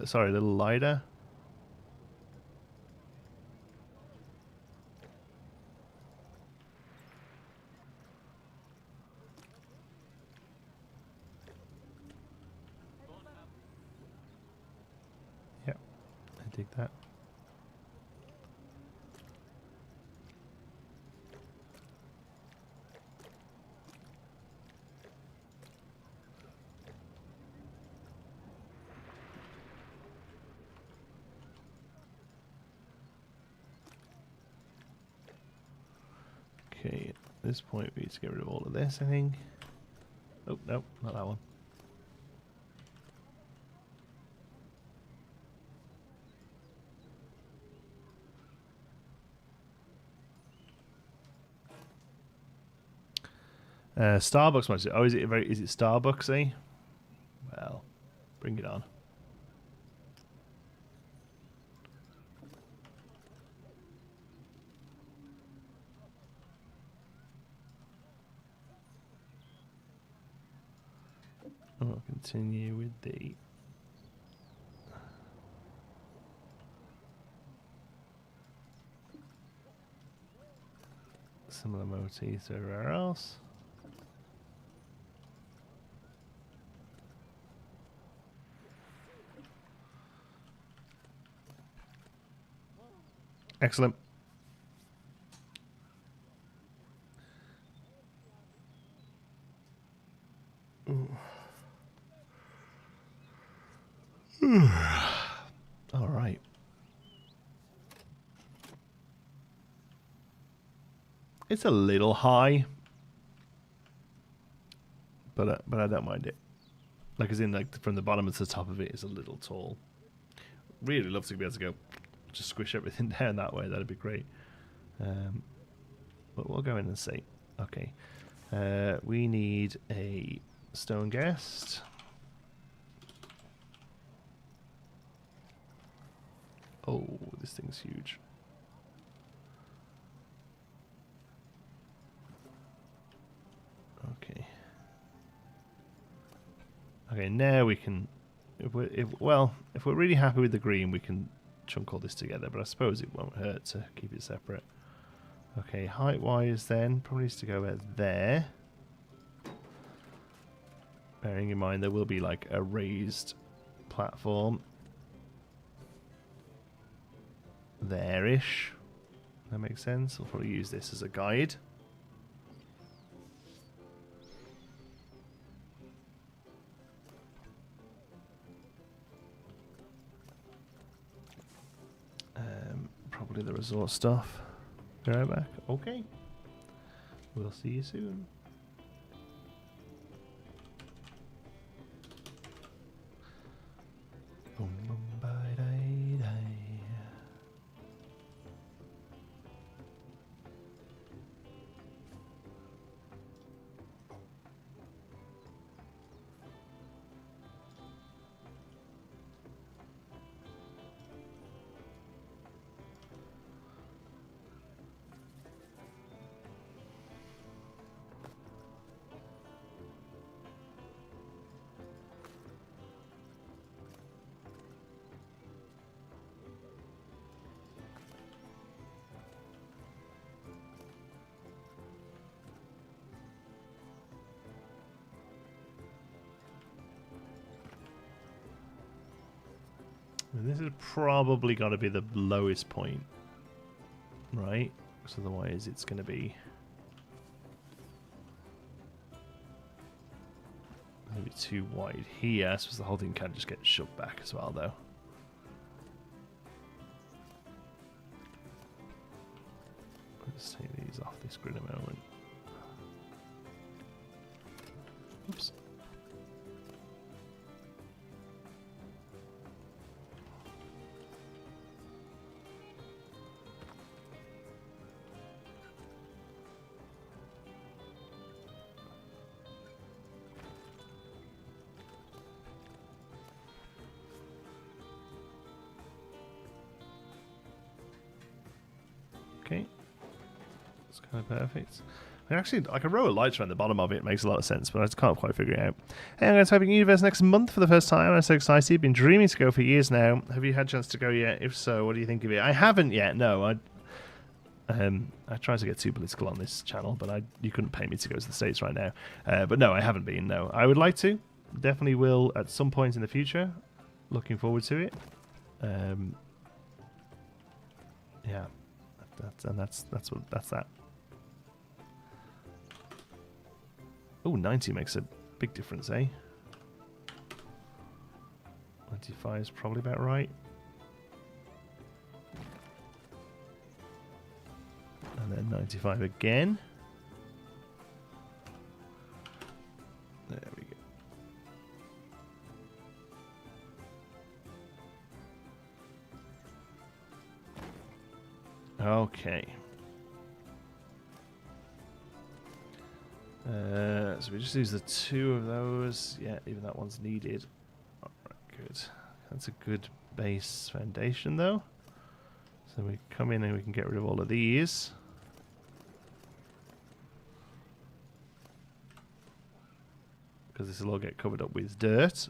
Sorry, a little lighter. Yep, I dig that. Okay, at this point we need to get rid of all of this, I think. Oh, no, not that one. Starbucks might say, oh, is it Starbucksy? Well, bring it on. I'll continue with the similar motifs everywhere else. Excellent. All right. It's a little high, but I don't mind it. Like as in, like from the bottom to the top of it is a little tall. Really love to be able to go just squish everything down that way. That'd be great. But we'll go in and see. Okay. We need a stone guest. Oh, this thing's huge. Okay. Okay, now we can... If we're really happy with the green, we can chunk all this together, but I suppose it won't hurt to keep it separate. Okay, height-wise then, probably needs to go about there. Bearing in mind there will be like a raised platform there-ish. That makes sense. I'll probably use this as a guide. Probably the resort stuff. Be right back. Okay. We'll see you soon. Boom, boom, bye, die, die. And this has probably got to be the lowest point, right? Because otherwise it's going to be maybe too wide here. I suppose the whole thing can just get shoved back as well, though. Let's take these off this grid a moment. Oops. Okay, it's kind of perfect. Actually, like a row of lights around the bottom of it makes a lot of sense, but I just can't quite figure it out. Hey, I'm going to Typing Universe next month for the first time. I'm so excited. Been dreaming to go for years now. Have you had a chance to go yet? If so, what do you think of it? I haven't yet. No, I tried to get too political on this channel, but you couldn't pay me to go to the States right now. But no, I haven't been. No, I would like to. Definitely will at some point in the future. Looking forward to it. Yeah. That's that. Oh, 90 makes a big difference, eh? 95 is probably about right. And then 95 again. There we go. Okay. So we just use the two of those. Yeah, even that one's needed. Alright, good. That's a good base foundation, though. So we come in and we can get rid of all of these. Because this will all get covered up with dirt.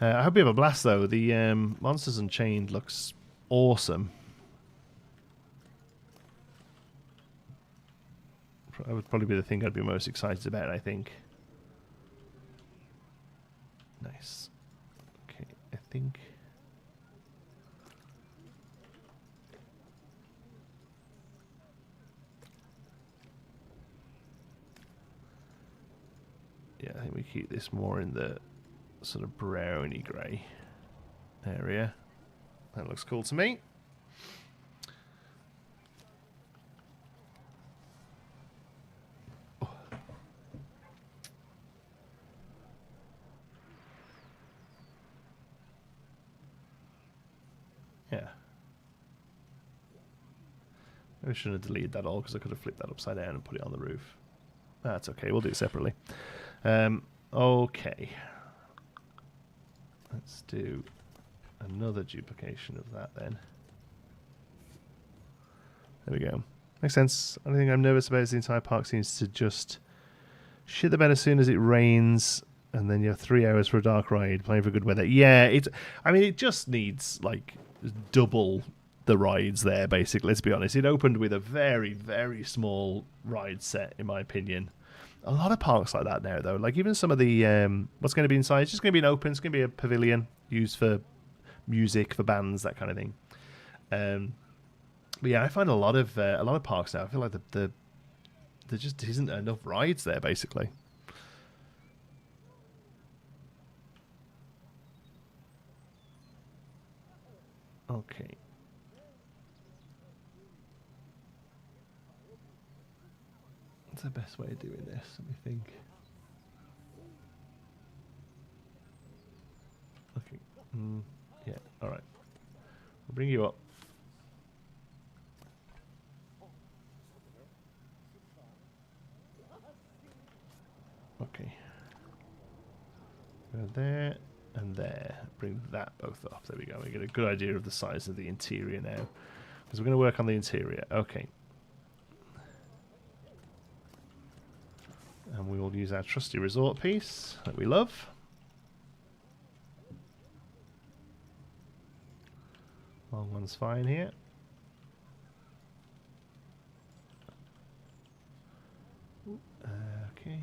I hope you have a blast, though. The Monsters Unchained looks awesome. That would probably be the thing I'd be most excited about, I think. Nice. Okay, I think... yeah, I think we keep this more in the sort of browny grey area. That looks cool to me. Oh. Yeah. I shouldn't have deleted that all because I could have flipped that upside down and put it on the roof. That's okay, we'll do it separately. Okay. Let's do another duplication of that then. There we go. Makes sense. Only thing I'm nervous about is the entire park seems to just shit the bed as soon as it rains, and then you have 3 hours for a dark ride, playing for good weather. Yeah, I mean, it just needs like double the rides there, basically. Let's be honest. It opened with a very, very small ride set, in my opinion. A lot of parks like that now, though. Like even some of the what's going to be inside, it's just going to be an open. It's going to be a pavilion used for music, for bands, that kind of thing. But yeah, I find a lot of parks now. I feel like there just isn't enough rides there, basically. Okay. What's the best way of doing this? Let me think. Okay. Yeah, alright. I'll bring you up. Okay. Go there and there. Bring that both up. There we go. We get a good idea of the size of the interior now. Because we're going to work on the interior. Okay. And we will use our trusty resort piece that we love. Long one's fine here. Okay.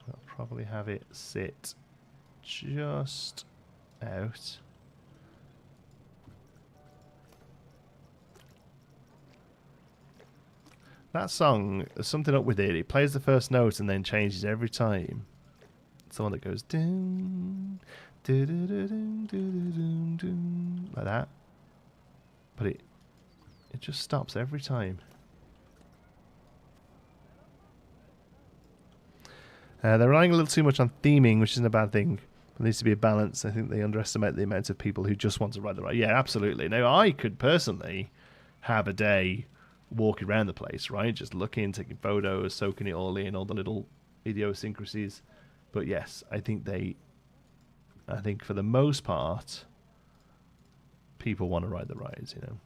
I'll probably have it sit just out. That song, there's something up with it. It plays the first note and then changes every time. It's the one that goes ding, like that. But it just stops every time. They're relying a little too much on theming, which isn't a bad thing. There needs to be a balance. I think they underestimate the amount of people who just want to ride the ride. Yeah, absolutely. Now, I could personally have a day walking around the place, right? Just looking, taking photos, soaking it all in, all the little idiosyncrasies. But yes, I think for the most part, people want to ride the rides, you know.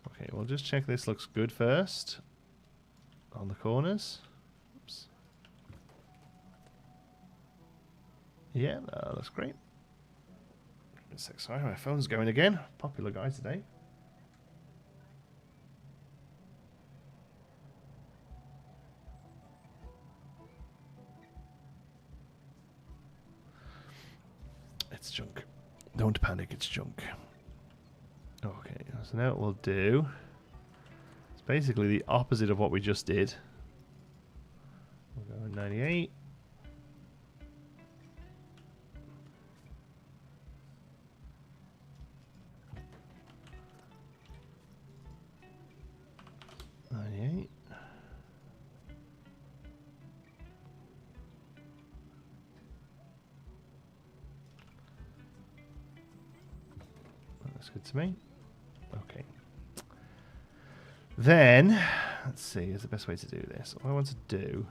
Okay, we'll just check this looks good first on the corners. Oops. Yeah, that looks great. Sorry, my phone's going again. Popular guy today. It's junk. Don't panic, it's junk. Okay, so now what we'll do, it's basically the opposite of what we just did. We'll go 98. That's good to me. Okay. Then, let's see, is the best way to do this. What I want to do...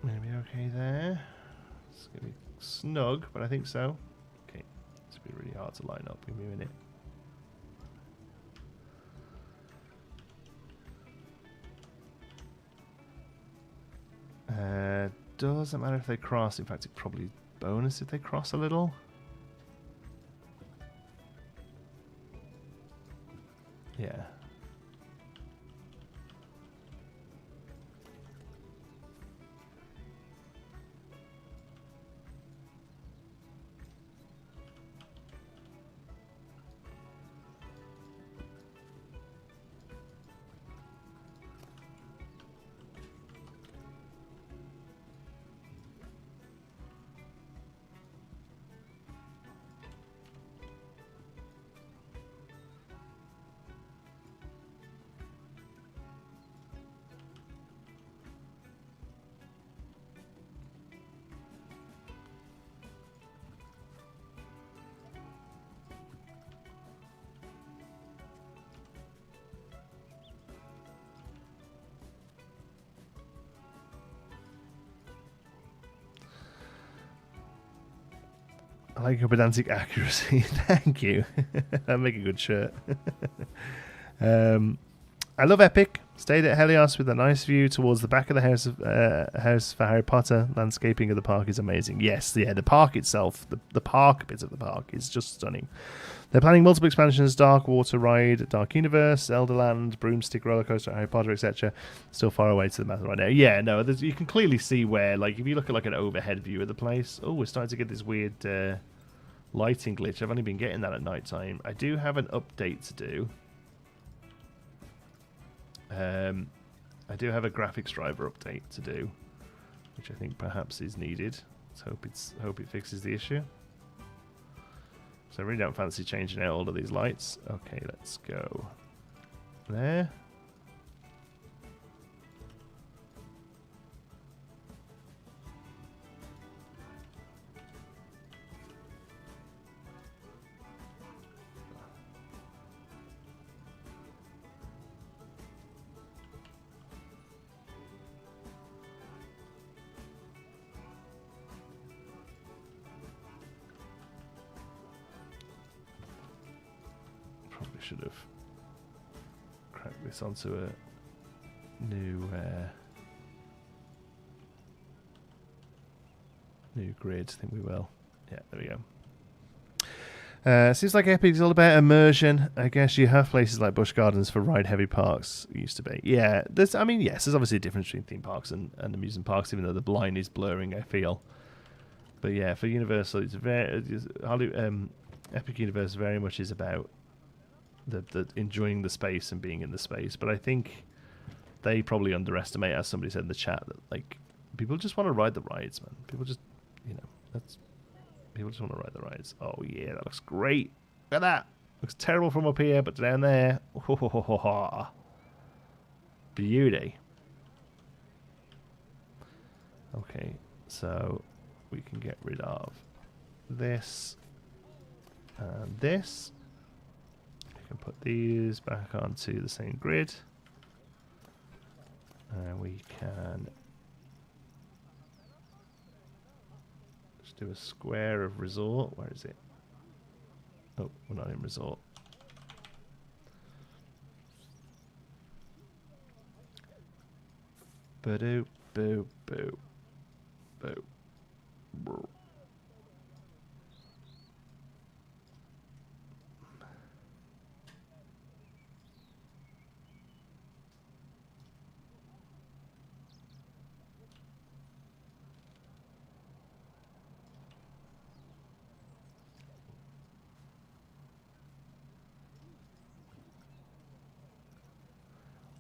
Maybe okay there. It's going to be snug, but I think so. Okay. It's going to be really hard to line up. Give me a minute. Doesn't matter if they cross. In fact, it's probably bonus if they cross a little. Yeah. like your pedantic accuracy. Thank you. That'll make a good shirt. I love Epic. Stayed at Helios with a nice view towards the back of the house for Harry Potter. Landscaping of the park is amazing. Yes, yeah, the park itself, the park bit of the park is just stunning. They're planning multiple expansions: Dark Water Ride, Dark Universe, Elderland, Broomstick Roller Coaster, Harry Potter, etc. Still far away to the map right now. Yeah, no, you can clearly see where, like, if you look at like an overhead view of the place, oh, we're starting to get this weird lighting glitch. I've only been getting that at night time. I do have an update to do. I do have a graphics driver update to do, which I think perhaps is needed. Let's hope it fixes the issue. So I really don't fancy changing out all of these lights. Okay, let's go there. Should have cracked this onto a new grid. I think we will. Yeah, there we go. Seems like Epic's all about immersion. I guess you have places like Busch Gardens for ride-heavy parks. Used to be. Yeah, yes, there's obviously a difference between theme parks and amusement parks, even though the line is blurring, I feel. But yeah, for Universal, it's Epic Universe very much is about the enjoying the space and being in the space. But I think they probably underestimate, as somebody said in the chat, that like people just want to ride the rides, man. People just, people just want to ride the rides. Oh yeah, that looks great. Look at that. Looks terrible from up here, but down there, beauty. Okay, so we can get rid of this and this. Can put these back onto the same grid, and we can just do a square of resort. Where is it? Oh, we're not in resort. Ba-doo, boo, boo, boo, boo.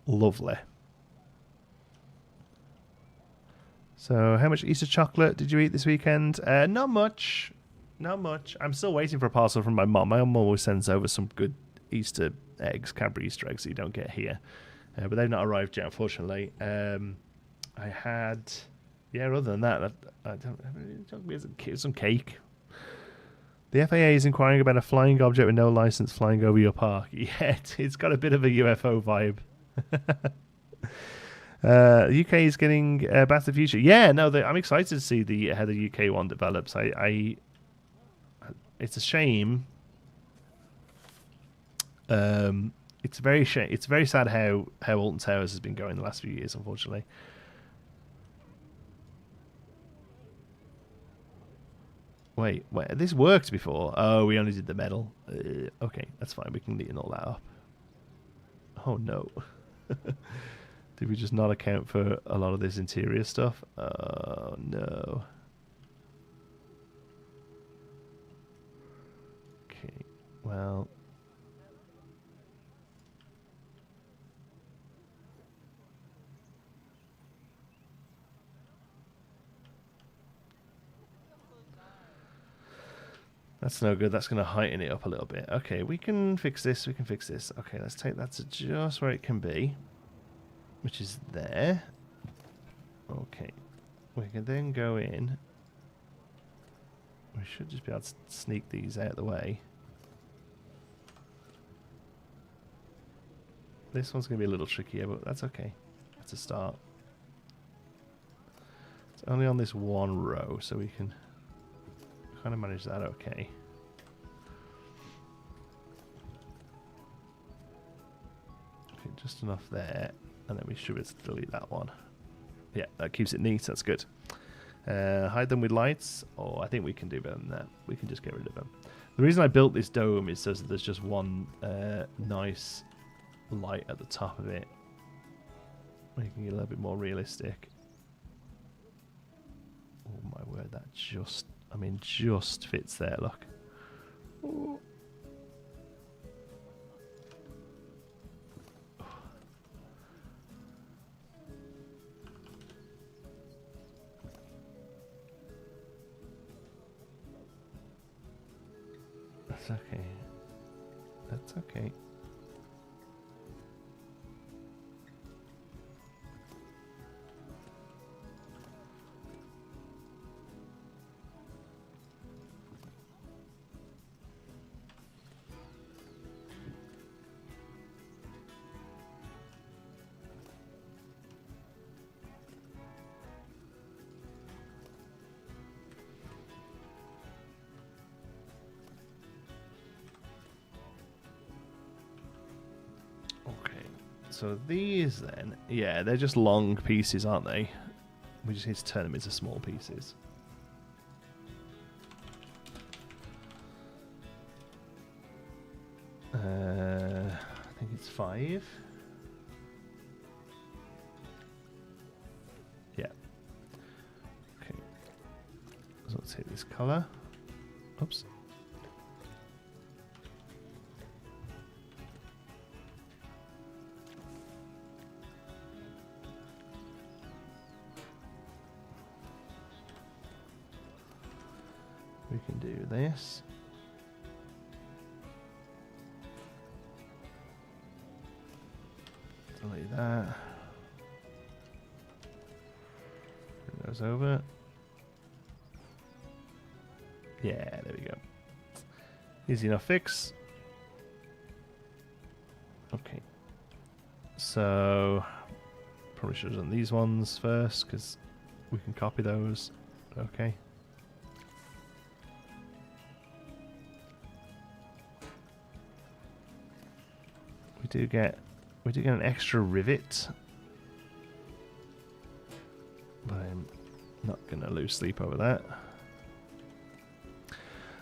Lovely. So, how much Easter chocolate did you eat this weekend? Not much. Not much. I'm still waiting for a parcel from my mum. My mum always sends over some good Easter eggs, Cadbury Easter eggs that you don't get here. But they've not arrived yet, unfortunately. I had... Yeah, other than that, I don't some cake. The FAA is inquiring about a flying object with no license flying over your park. Yeah, it's got a bit of a UFO vibe. UK is getting Back to the Future. Yeah, no, I'm excited to see how the UK one develops. It's a shame. It's very sad how Alton Towers has been going the last few years, unfortunately. Wait, this worked before. Oh, we only did the metal. Okay, that's fine. We can neaten all that up. Oh no. Did we just not account for a lot of this interior stuff? Oh no. Okay, well. That's no good. That's going to heighten it up a little bit. Okay, we can fix this. Okay, let's take that to just where it can be, which is there. Okay, we can then go in. We should just be able to sneak these out of the way. This one's going to be a little trickier, but that's okay. That's a start. It's only on this one row, so we can kind of managed that okay. Okay, just enough there, and then we should be able to delete that one. Yeah, that keeps it neat. That's good. Hide them with lights. Oh, I think we can do better than that. We can just get rid of them. The reason I built this dome is so that there's just one nice light at the top of it, making it a little bit more realistic. Oh my word, that just, I mean, just fits there, look. Ooh. That's okay. That's okay. So these then, yeah, they're just long pieces, aren't they? We just need to turn them into small pieces. I think it's 5. Yeah. Okay. So let's hit this color. Oops. We can do this. Delete that. Bring those over. Yeah, there we go. Easy enough fix. Okay. So, probably should have done these ones first because we can copy those. Okay. We do get an extra rivet, but I'm not gonna lose sleep over that.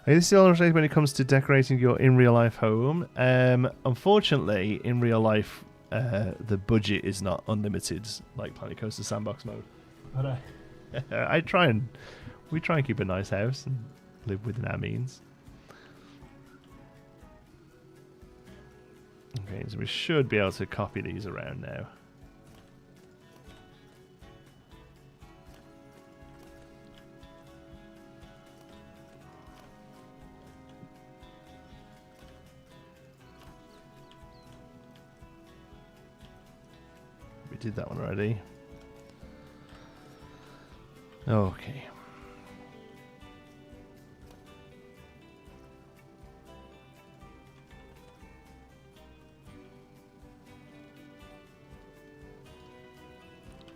Okay, this is all when it comes to decorating your in real life home. Unfortunately, in real life, the budget is not unlimited like Planet Coaster Sandbox mode. But we try and keep a nice house and live within our means. Okay, so we should be able to copy these around now. We did that one already. Okay.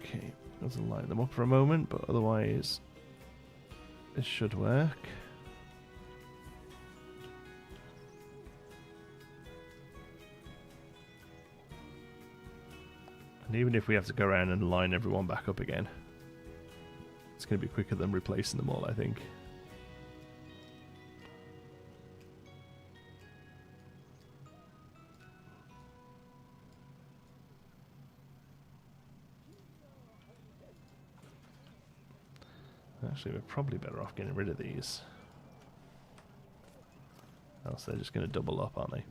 Okay, doesn't light them up for a moment, but otherwise this should work. And even if we have to go around and line everyone back up again, it's going to be quicker than replacing them all, I think. Actually, we're probably better off getting rid of these. Else they're just going to double up, aren't they?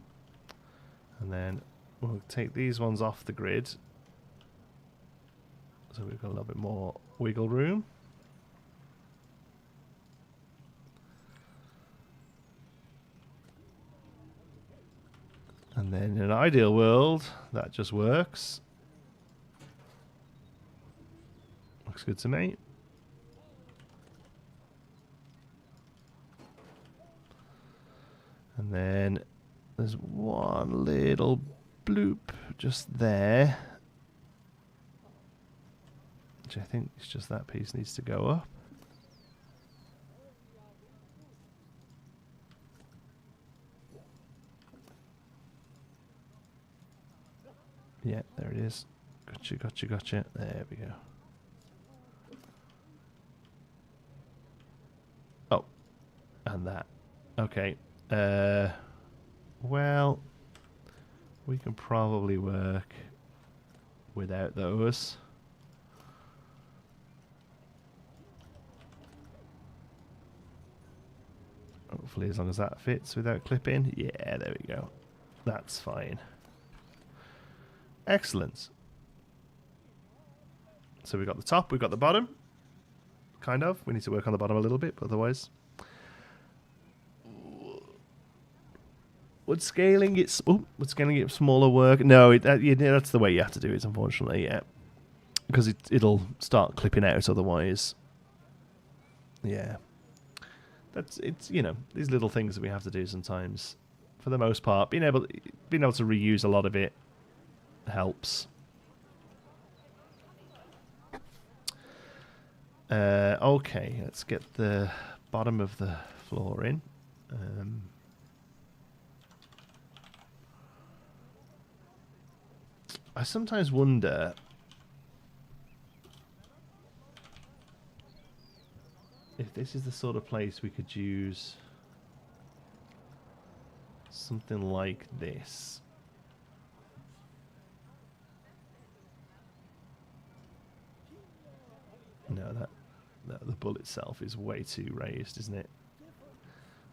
And then we'll take these ones off the grid. So we've got a little bit more wiggle room. And then in an ideal world, that just works. Looks good to me. And then there's one little bloop just there, which I think is just that piece needs to go up. Yeah, there it is. Gotcha, gotcha, gotcha. There we go. Oh, and that. Okay. Well, we can probably work without those. Hopefully, as long as that fits without clipping. Yeah, there we go. That's fine. Excellent. So we've got the top, we've got the bottom. Kind of. We need to work on the bottom a little bit, but otherwise. Would scaling it smaller work? No, that's the way you have to do it, unfortunately, yeah. Because it'll start clipping out otherwise. Yeah. It's these little things that we have to do sometimes. For the most part, being able to reuse a lot of it helps. Okay, let's get the bottom of the floor in. I sometimes wonder if this is the sort of place we could use something like this. No, the bull itself is way too raised, isn't it?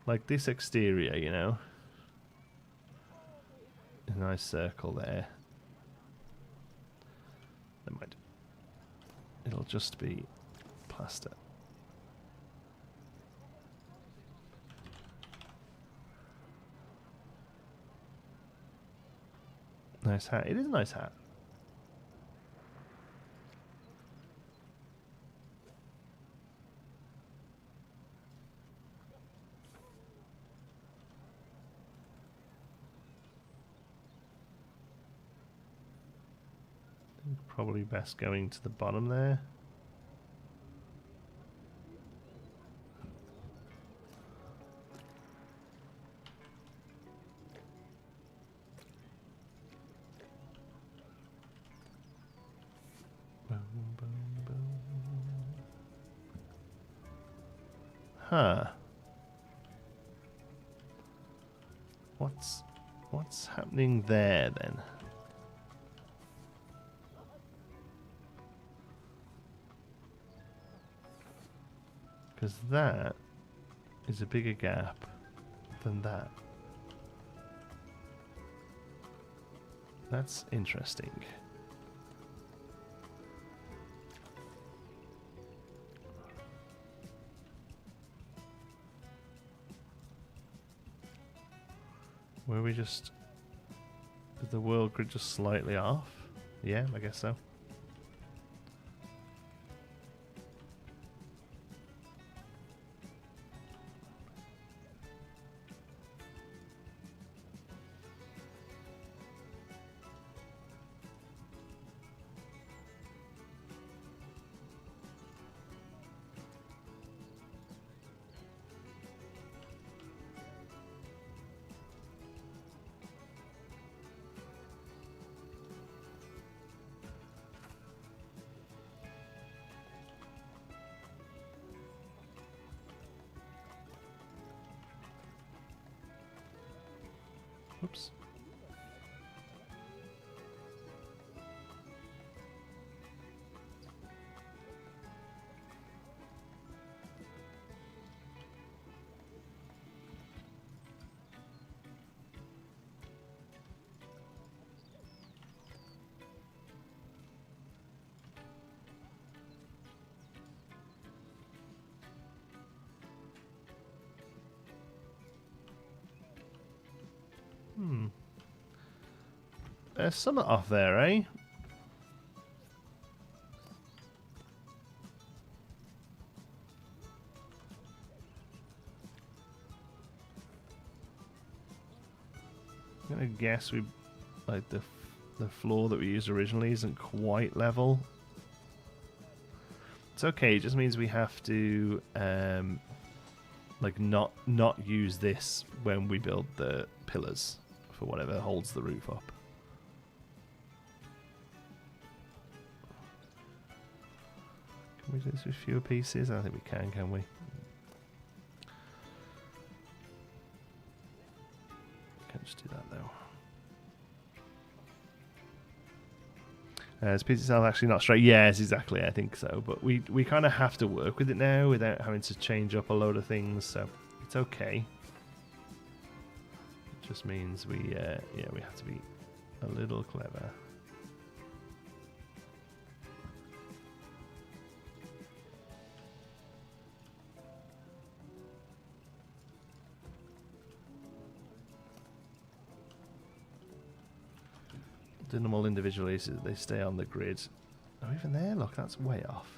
Like this exterior, a nice circle there. Never mind. It'll just be plaster. Nice hat. It is a nice hat. Probably best going to the bottom there. Huh. What's happening there then? Because that is a bigger gap than that. That's interesting. Were we just... Is the world grid just slightly off? Yeah, I guess so. Oops. There's something off there, eh? I'm gonna guess we like the floor that we used originally isn't quite level. It's okay. It just means we have to like not use this when we build the pillars for whatever holds the roof up. Can we do this with fewer pieces? I don't think we can we? Can't just do that though. Is piece itself actually not straight? Yes, exactly. I think so. But we kind of have to work with it now without having to change up a load of things. So it's okay. It just means we have to be a little clever. Doing them all individually so that they stay on the grid. Oh, even there, look, that's way off.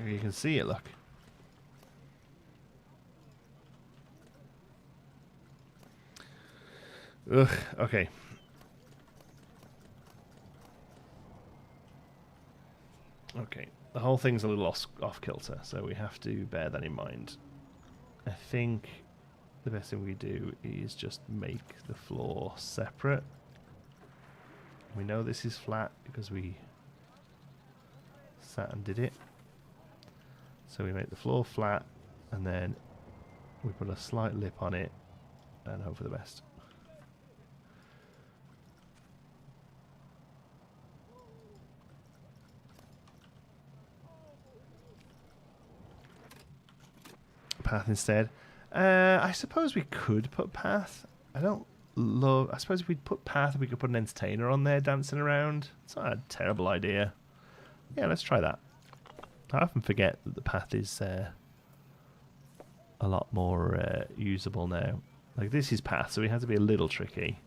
You can see it, look. Ugh, okay. Okay, the whole thing's a little off kilter, so we have to bear that in mind. I think the best thing we do is just make the floor separate. We know this is flat because we sat and did it. So we make the floor flat, and then we put a slight lip on it, and hope for the best. Path instead. I suppose we could put path. I suppose if we'd put path, we could put an entertainer on there dancing around. It's not a terrible idea. Yeah, let's try that. I often forget that the path is a lot more usable now. Like, this is path, so we have to be a little tricky.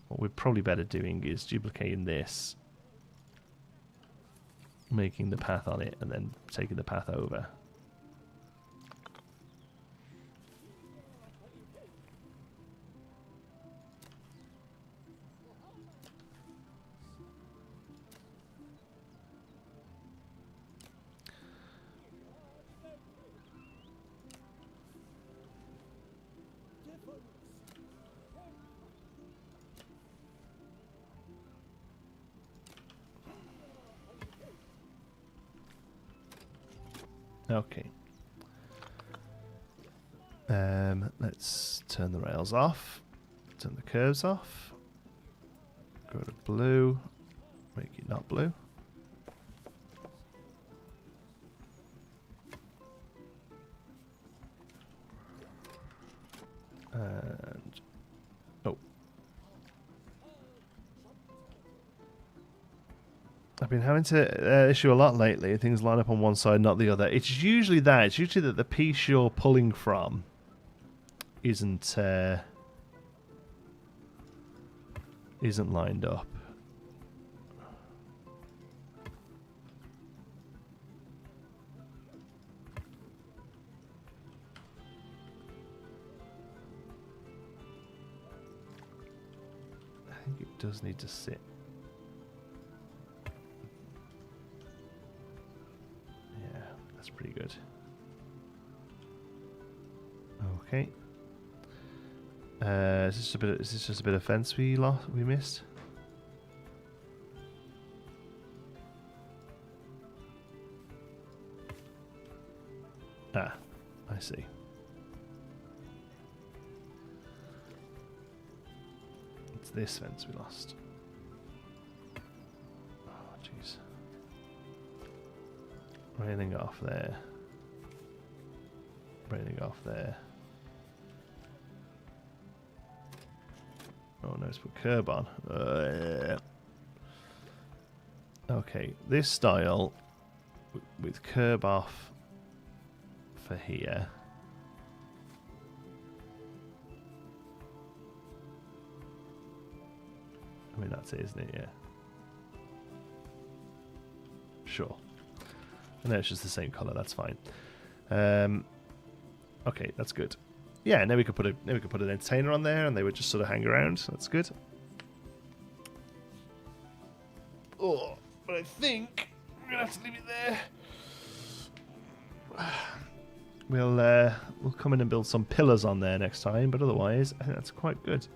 What we're probably better doing is duplicating this, making the path on it, and then taking the path over. Okay. Let's turn the rails off. Turn the curves off. Go to blue. Make it not blue. And oh. I've been having to issue a lot lately. Things line up on one side, not the other. It's usually that. It's usually that the piece you're pulling from isn't lined up. I think it does need to sit. That's pretty good. Okay. Is this just a bit of fence we missed? Ah, I see. It's this fence we lost. Oh, jeez. Railing off there. Railing off there. Oh no, let's put curb on. Yeah. Okay, this style with curb off for here. I mean, that's it, isn't it? Yeah. Sure. No, it's just the same colour, that's fine. Okay, that's good. Yeah, and then we could put an entertainer on there, and they would just sort of hang around. That's good. Oh, but I think we're gonna have to leave it there. We'll come in and build some pillars on there next time, but otherwise, I think that's quite good.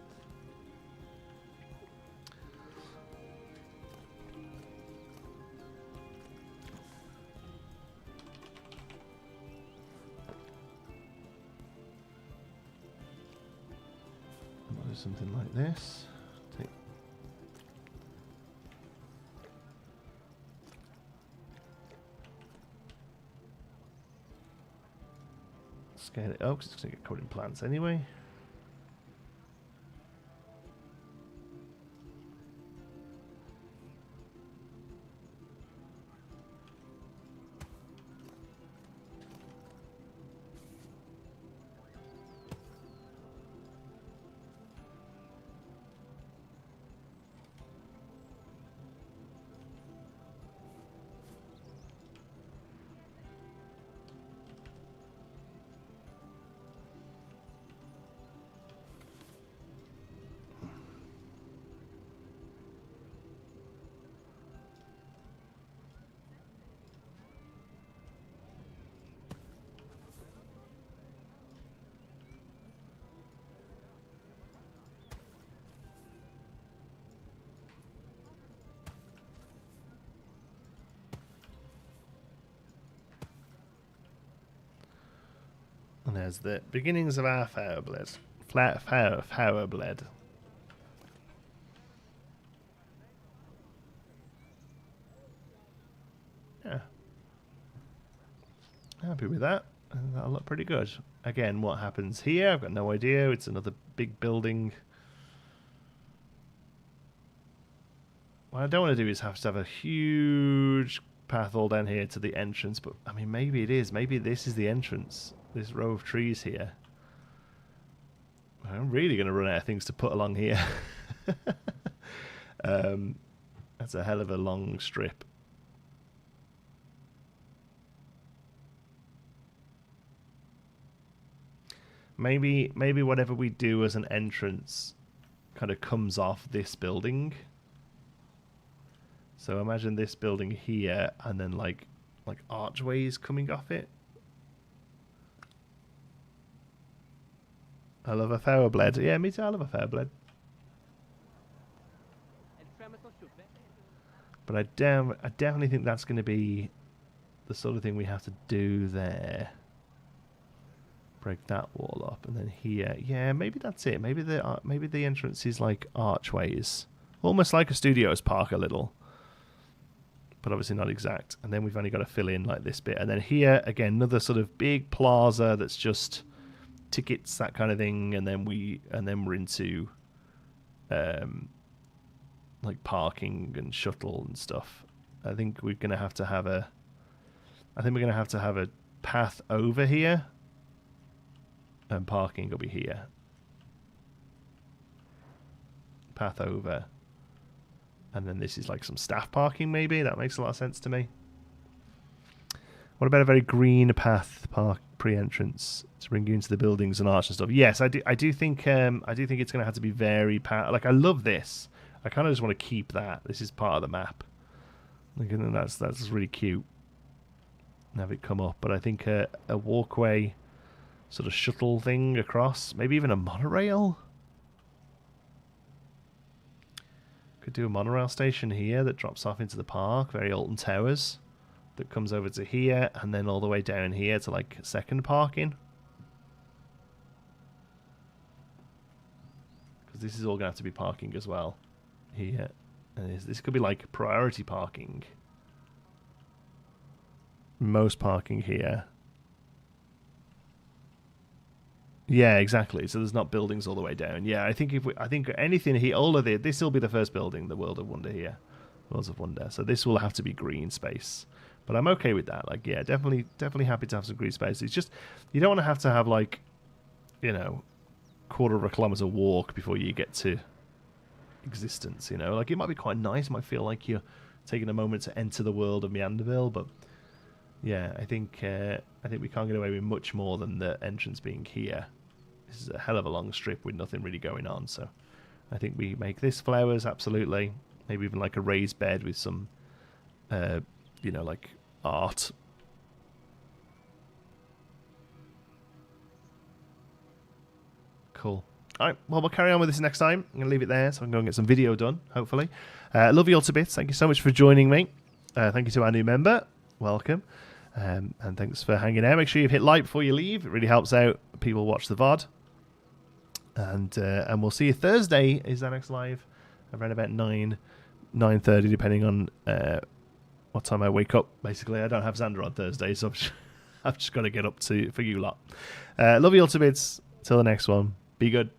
I'll do something like this. Scale it up because it's going to get covered in plants anyway. And there's the beginnings of our Fireblade. Fireblade. Yeah. Happy with that. And that'll look pretty good. Again, what happens here? I've got no idea. It's another big building. What I don't want to do is have to have a huge path all down here to the entrance, but I mean, maybe it is. Maybe this is the entrance. This row of trees here. I'm really going to run out of things to put along here. That's a hell of a long strip. Maybe whatever we do as an entrance kind of comes off this building. So imagine this building here, and then like archways coming off it. I love a Fireblade. Yeah, me too. I love a Fireblade. But I definitely think that's going to be the sort of thing we have to do there. Break that wall up, and then here. Yeah, maybe that's it. Maybe the entrance is like archways, almost like a studios park a little, but obviously not exact. And then we've only got to fill in like this bit, and then here again another sort of big plaza that's just tickets, that kind of thing, and then we're into like parking and shuttle and stuff. I think we're gonna have to have a path over here, and parking will be here. Path over, and then this is like some staff parking. Maybe that makes a lot of sense to me. What about a very green path park pre-entrance to bring you into the buildings and arch and stuff? Yes, I do think it's going to have to be very like I love this. I kind of just want to keep that. This is part of the map. Like, and that's really cute. And have it come up, but I think a walkway, sort of shuttle thing across, maybe even a monorail. Could do a monorail station here that drops off into the park, very Alton Towers. That comes over to here, and then all the way down here to like second parking. Because this is all going to have to be parking as well. Here. And this could be like priority parking. Most parking here. Yeah, exactly. So there's not buildings all the way down. Yeah, I think anything here, all of this will be the first building, the World of Wonder here. Worlds of Wonder. So this will have to be green space. But I'm okay with that. Like, yeah, definitely happy to have some green space. It's just, you don't want to have like, you know, quarter of a kilometre walk before you get to existence, you know. Like, it might be quite nice. It might feel like you're taking a moment to enter the world of MeanderVille. But, yeah, I think we can't get away with much more than the entrance being here. This is a hell of a long strip with nothing really going on. So I think we make this flowers, absolutely. Maybe even like a raised bed with some, like art. Cool. All right, well, we'll carry on with this next time. I'm going to leave it there so I can go and get some video done, hopefully. Love you all to bits. Thank you so much for joining me. Thank you to our new member. Welcome. And thanks for hanging out. Make sure you've hit like before you leave. It really helps out people watch the VOD. And we'll see you Thursday. Is our next live around about 9:30, depending on what time I wake up. Basically, I don't have Xander on Thursday, so I've just got to get up for you lot. Love you all to bits. Till the next one. Be good.